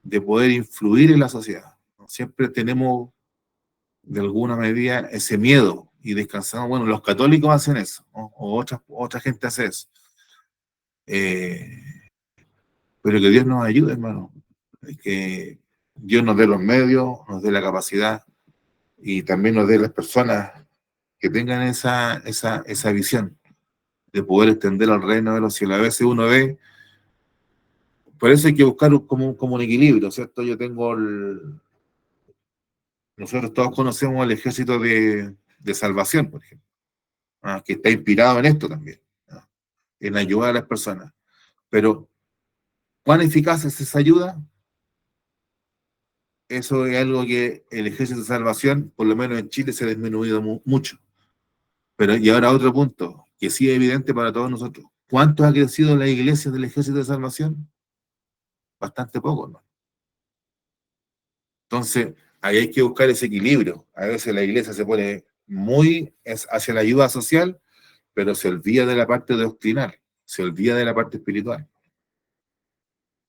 de poder influir en la sociedad. Siempre tenemos de alguna medida ese miedo y descansamos. Bueno, los católicos hacen eso, o otra gente hace eso. Pero que Dios nos ayude, hermano. Que Dios nos dé los medios, nos dé la capacidad y también nos dé las personas que tengan esa visión de poder extender al reino de los cielos. A veces uno ve, por eso hay que buscar como un equilibrio, ¿cierto? Nosotros todos conocemos el ejército de salvación, por ejemplo, que está inspirado en esto también, en ayudar a las personas. Pero, ¿cuán eficaz es esa ayuda? Eso es algo que el ejército de salvación, por lo menos en Chile, se ha disminuido mucho. Pero, y ahora otro punto, que sí es evidente para todos nosotros. ¿Cuánto ha crecido la iglesia del ejército de salvación? Bastante poco, ¿no? Entonces, ahí hay que buscar ese equilibrio. A veces la iglesia se pone muy hacia la ayuda social, pero se olvida de la parte doctrinal, se olvida de la parte espiritual.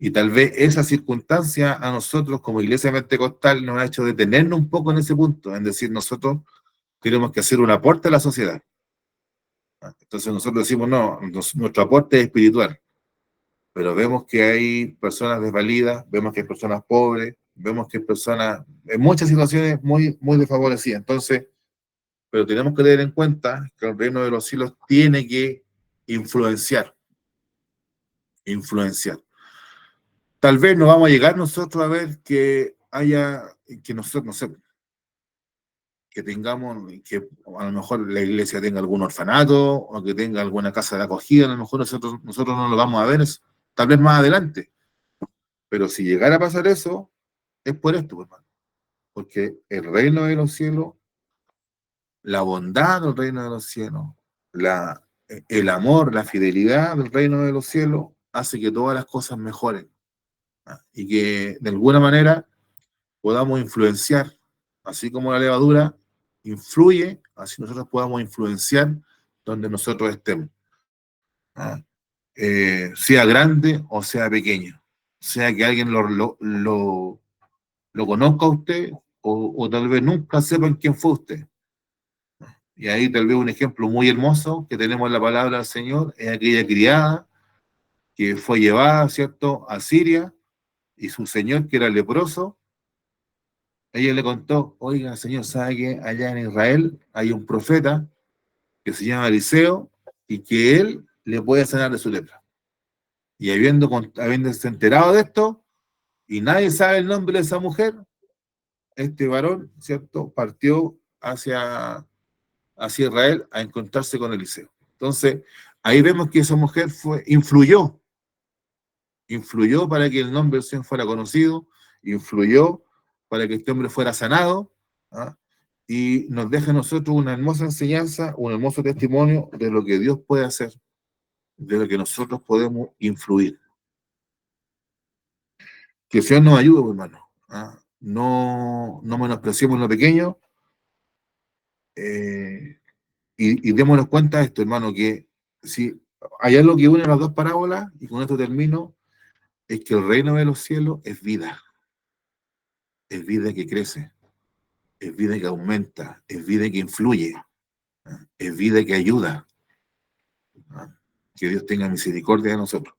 Y tal vez esa circunstancia a nosotros como iglesia pentecostal nos ha hecho detenernos un poco en ese punto, en decir, nosotros tenemos que hacer un aporte a la sociedad. Entonces nosotros decimos, no, nuestro aporte es espiritual, pero vemos que hay personas desvalidas, vemos que hay personas pobres, vemos que hay personas en muchas situaciones muy, muy desfavorecidas. Entonces, pero tenemos que tener en cuenta que el reino de los cielos tiene que influenciar. Tal vez no vamos a llegar nosotros a ver que nosotros, no sé, que tengamos, que a lo mejor la iglesia tenga algún orfanato o que tenga alguna casa de acogida, a lo mejor nosotros no lo vamos a ver, tal vez más adelante. Pero si llegara a pasar eso, es por esto, hermano. Porque el reino de los cielos, la bondad del reino de los cielos, el amor, la fidelidad del reino de los cielos, hace que todas las cosas mejoren. Y que de alguna manera podamos influenciar, así como la levadura influye, así nosotros podamos influenciar donde nosotros estemos. ¿Ah? Sea grande o sea pequeño. Sea que alguien lo conozca a usted o tal vez nunca sepan quién fue usted. Y ahí tal vez un ejemplo muy hermoso que tenemos en la palabra del Señor es aquella criada que fue llevada, ¿cierto?, a Siria y su señor, que era leproso, ella le contó, oiga, señor, ¿sabe que allá en Israel hay un profeta que se llama Eliseo y que él le puede sanar de su lepra? Y habiéndose enterado de esto, y nadie sabe el nombre de esa mujer, este varón, ¿cierto?, partió hacia Israel a encontrarse con Eliseo. Entonces, ahí vemos que esa mujer influyó para que el nombre del Señor fuera conocido, influyó para que este hombre fuera sanado, ¿ah? Y nos deja a nosotros una hermosa enseñanza, un hermoso testimonio de lo que Dios puede hacer, de lo que nosotros podemos influir. Que el Señor nos ayude, hermano. ¿Ah? No menospreciemos lo pequeño, y démonos cuenta de esto, hermano, que si hay algo que une las dos parábolas, y con esto termino, es que el reino de los cielos es vida que crece, es vida que aumenta, es vida que influye, ¿ah? Es vida que ayuda. ¿Ah? Que Dios tenga misericordia de nosotros.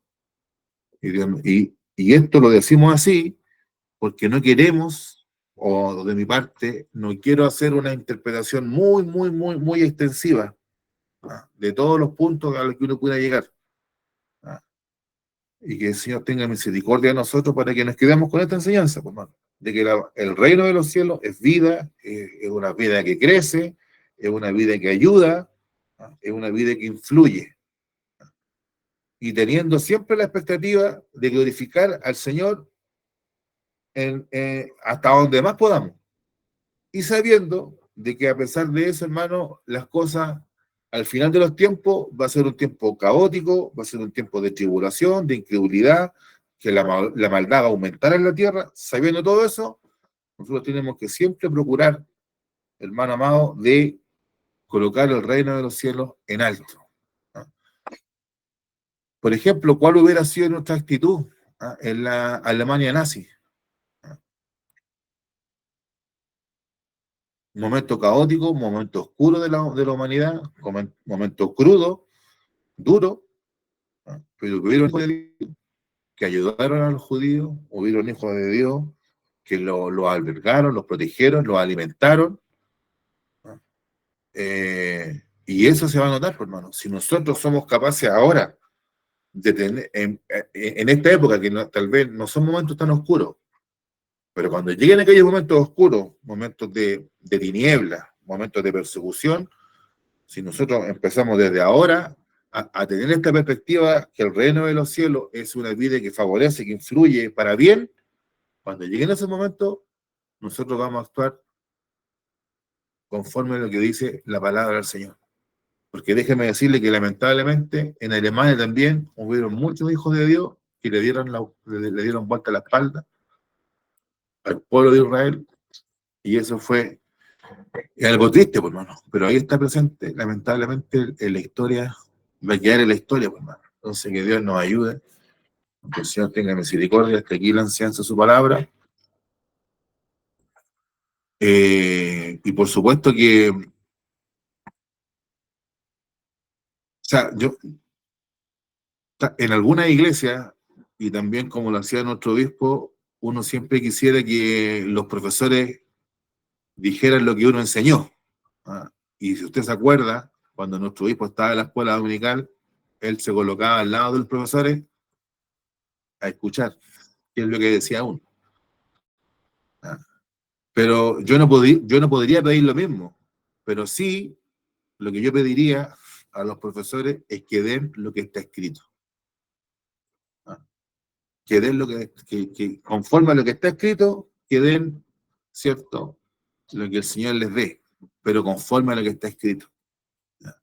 Y esto lo decimos así porque no queremos, o de mi parte, no quiero hacer una interpretación muy extensiva, ¿ah? De todos los puntos a los que uno pueda llegar. ¿Ah? Y que el Señor tenga misericordia de nosotros para que nos quedemos con esta enseñanza, pues, hermano, de que el reino de los cielos es vida, es una vida que crece, es una vida que ayuda, ¿ah? Es una vida que influye, y teniendo siempre la expectativa de glorificar al Señor hasta donde más podamos, y sabiendo de que a pesar de eso, hermano, las cosas al final de los tiempos va a ser un tiempo caótico, va a ser un tiempo de tribulación, de incredulidad, que la maldad va a aumentar en la tierra. Sabiendo todo eso, nosotros tenemos que siempre procurar, hermano amado, de colocar el reino de los cielos en alto. ¿Ah? Por ejemplo, ¿cuál hubiera sido nuestra actitud, ¿ah?, en la Alemania nazi? ¿Ah? Un momento caótico, un momento oscuro de la humanidad, un momento crudo, duro, ¿ah? Pero hubieron hijos de Dios que ayudaron a los judíos, hubieron hijos de Dios que los albergaron, los protegieron, los alimentaron. ¿Ah? Y eso se va a notar, pues, hermano. Si nosotros somos capaces ahora de tener, en esta época, que tal vez no son momentos tan oscuros, pero cuando lleguen aquellos momentos oscuros, momentos de tiniebla, momentos de persecución, si nosotros empezamos desde ahora a tener esta perspectiva que el reino de los cielos es una vida que favorece, que influye para bien, cuando lleguen esos momentos, nosotros vamos a actuar conforme a lo que dice la palabra del Señor. Porque déjeme decirle que lamentablemente en Alemania también hubieron muchos hijos de Dios que le dieron vuelta a la espalda al pueblo de Israel, y eso fue algo triste, pues, hermano. Pero ahí está presente, lamentablemente, en la historia, va a quedar en la historia, pues, hermano. Entonces, que Dios nos ayude, que el Señor tenga misericordia, hasta aquí la enseñanza de su palabra. Y por supuesto que, o sea, en alguna iglesia, y también como lo hacía nuestro obispo, uno siempre quisiera que los profesores dijeran lo que uno enseñó. ¿Ah? Y si usted se acuerda, cuando nuestro obispo estaba en la escuela dominical, él se colocaba al lado de los profesores a escuchar qué es lo que decía uno. ¿Ah? Pero yo no podría pedir lo mismo, pero sí lo que yo pediría a los profesores es que den lo que está escrito. ¿Ah? Que den que conforme a lo que está escrito, que den, ¿cierto?, lo que el Señor les dé, pero conforme a lo que está escrito. ¿Ah?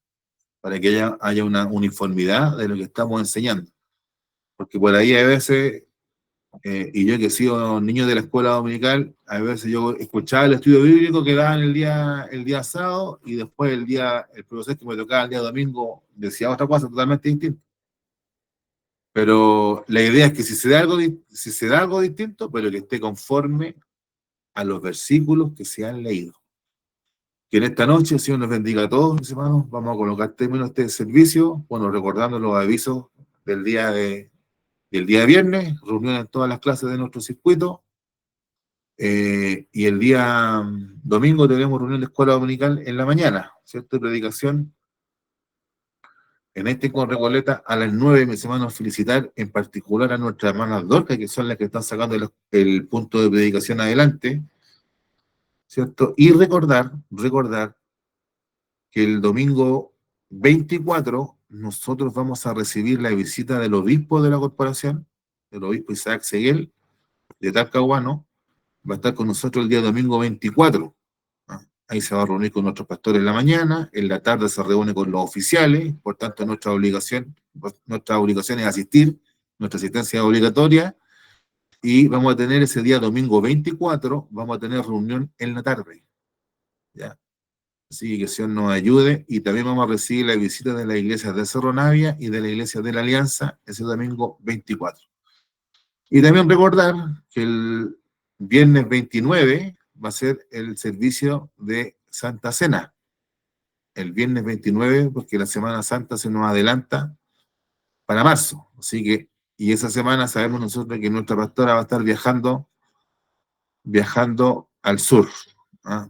Para que haya una uniformidad de lo que estamos enseñando. Porque por ahí a veces Y yo que he sido niño de la escuela dominical, a veces yo escuchaba el estudio bíblico que daban el día sábado y después el profesor que me tocaba el día domingo decía otra cosa totalmente distinta. Pero la idea es que si se da algo distinto, pero que esté conforme a los versículos que se han leído. Que en esta noche el Señor nos bendiga a todos, mis hermanos. Vamos a colocar términos de este servicio, bueno, recordando los avisos del del día de viernes, reunión en todas las clases de nuestro circuito. Y el día domingo tenemos reunión de escuela dominical en la mañana, ¿cierto? Predicación en este con Recoleta a las 9, mis hermanos, felicitar en particular a nuestras hermanas Dorcas, que son las que están sacando el punto de predicación adelante, ¿cierto? Y recordar que el domingo 24 nosotros vamos a recibir la visita del obispo de la corporación, el obispo Isaac Seguel, de Talcahuano, va a estar con nosotros el día domingo 24. Ahí se va a reunir con nuestros pastores en la mañana, en la tarde se reúne con los oficiales, por tanto nuestra obligación es asistir, nuestra asistencia es obligatoria, y vamos a tener ese día domingo 24, vamos a tener reunión en la tarde. ¿Ya? Así que el Señor nos ayude, y también vamos a recibir la visita de la iglesia de Cerro Navia y de la iglesia de la Alianza ese domingo 24. Y también recordar que el viernes 29 va a ser el servicio de Santa Cena. El viernes 29, porque la Semana Santa se nos adelanta para marzo. Así que, y esa semana sabemos nosotros que nuestra pastora va a estar viajando al sur,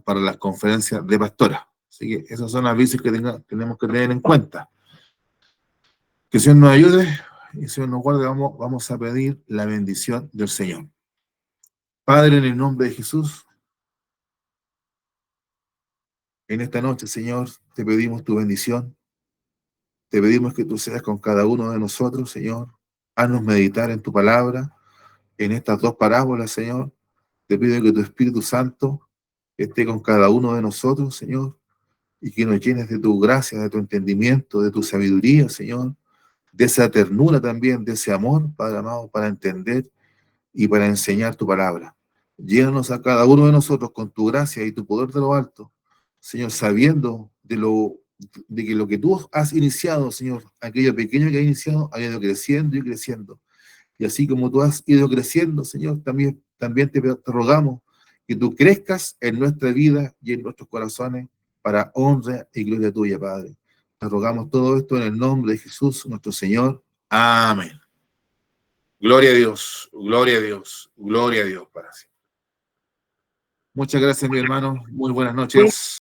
para las conferencias de pastora. Así que esos son avisos que tenemos que tener en cuenta. Que el Señor nos ayude y el Señor nos guarde. Vamos a pedir la bendición del Señor. Padre, en el nombre de Jesús, en esta noche, Señor, te pedimos tu bendición. Te pedimos que tú seas con cada uno de nosotros, Señor. Haznos meditar en tu palabra, en estas dos parábolas, Señor. Te pido que tu Espíritu Santo esté con cada uno de nosotros, Señor, y que nos llenes de tu gracia, de tu entendimiento, de tu sabiduría, Señor, de esa ternura también, de ese amor, Padre amado, para entender y para enseñar tu palabra. Llénanos a cada uno de nosotros con tu gracia y tu poder de lo alto, Señor, sabiendo de que lo que tú has iniciado, Señor, aquello pequeño que has iniciado, ha ido creciendo y creciendo. Y así como tú has ido creciendo, Señor, también te rogamos que tú crezcas en nuestra vida y en nuestros corazones para honra y gloria tuya, Padre. Te rogamos todo esto en el nombre de Jesús, nuestro Señor. Amén. Gloria a Dios, gloria a Dios, gloria a Dios para siempre. Muchas gracias, mi hermano. Muy buenas noches.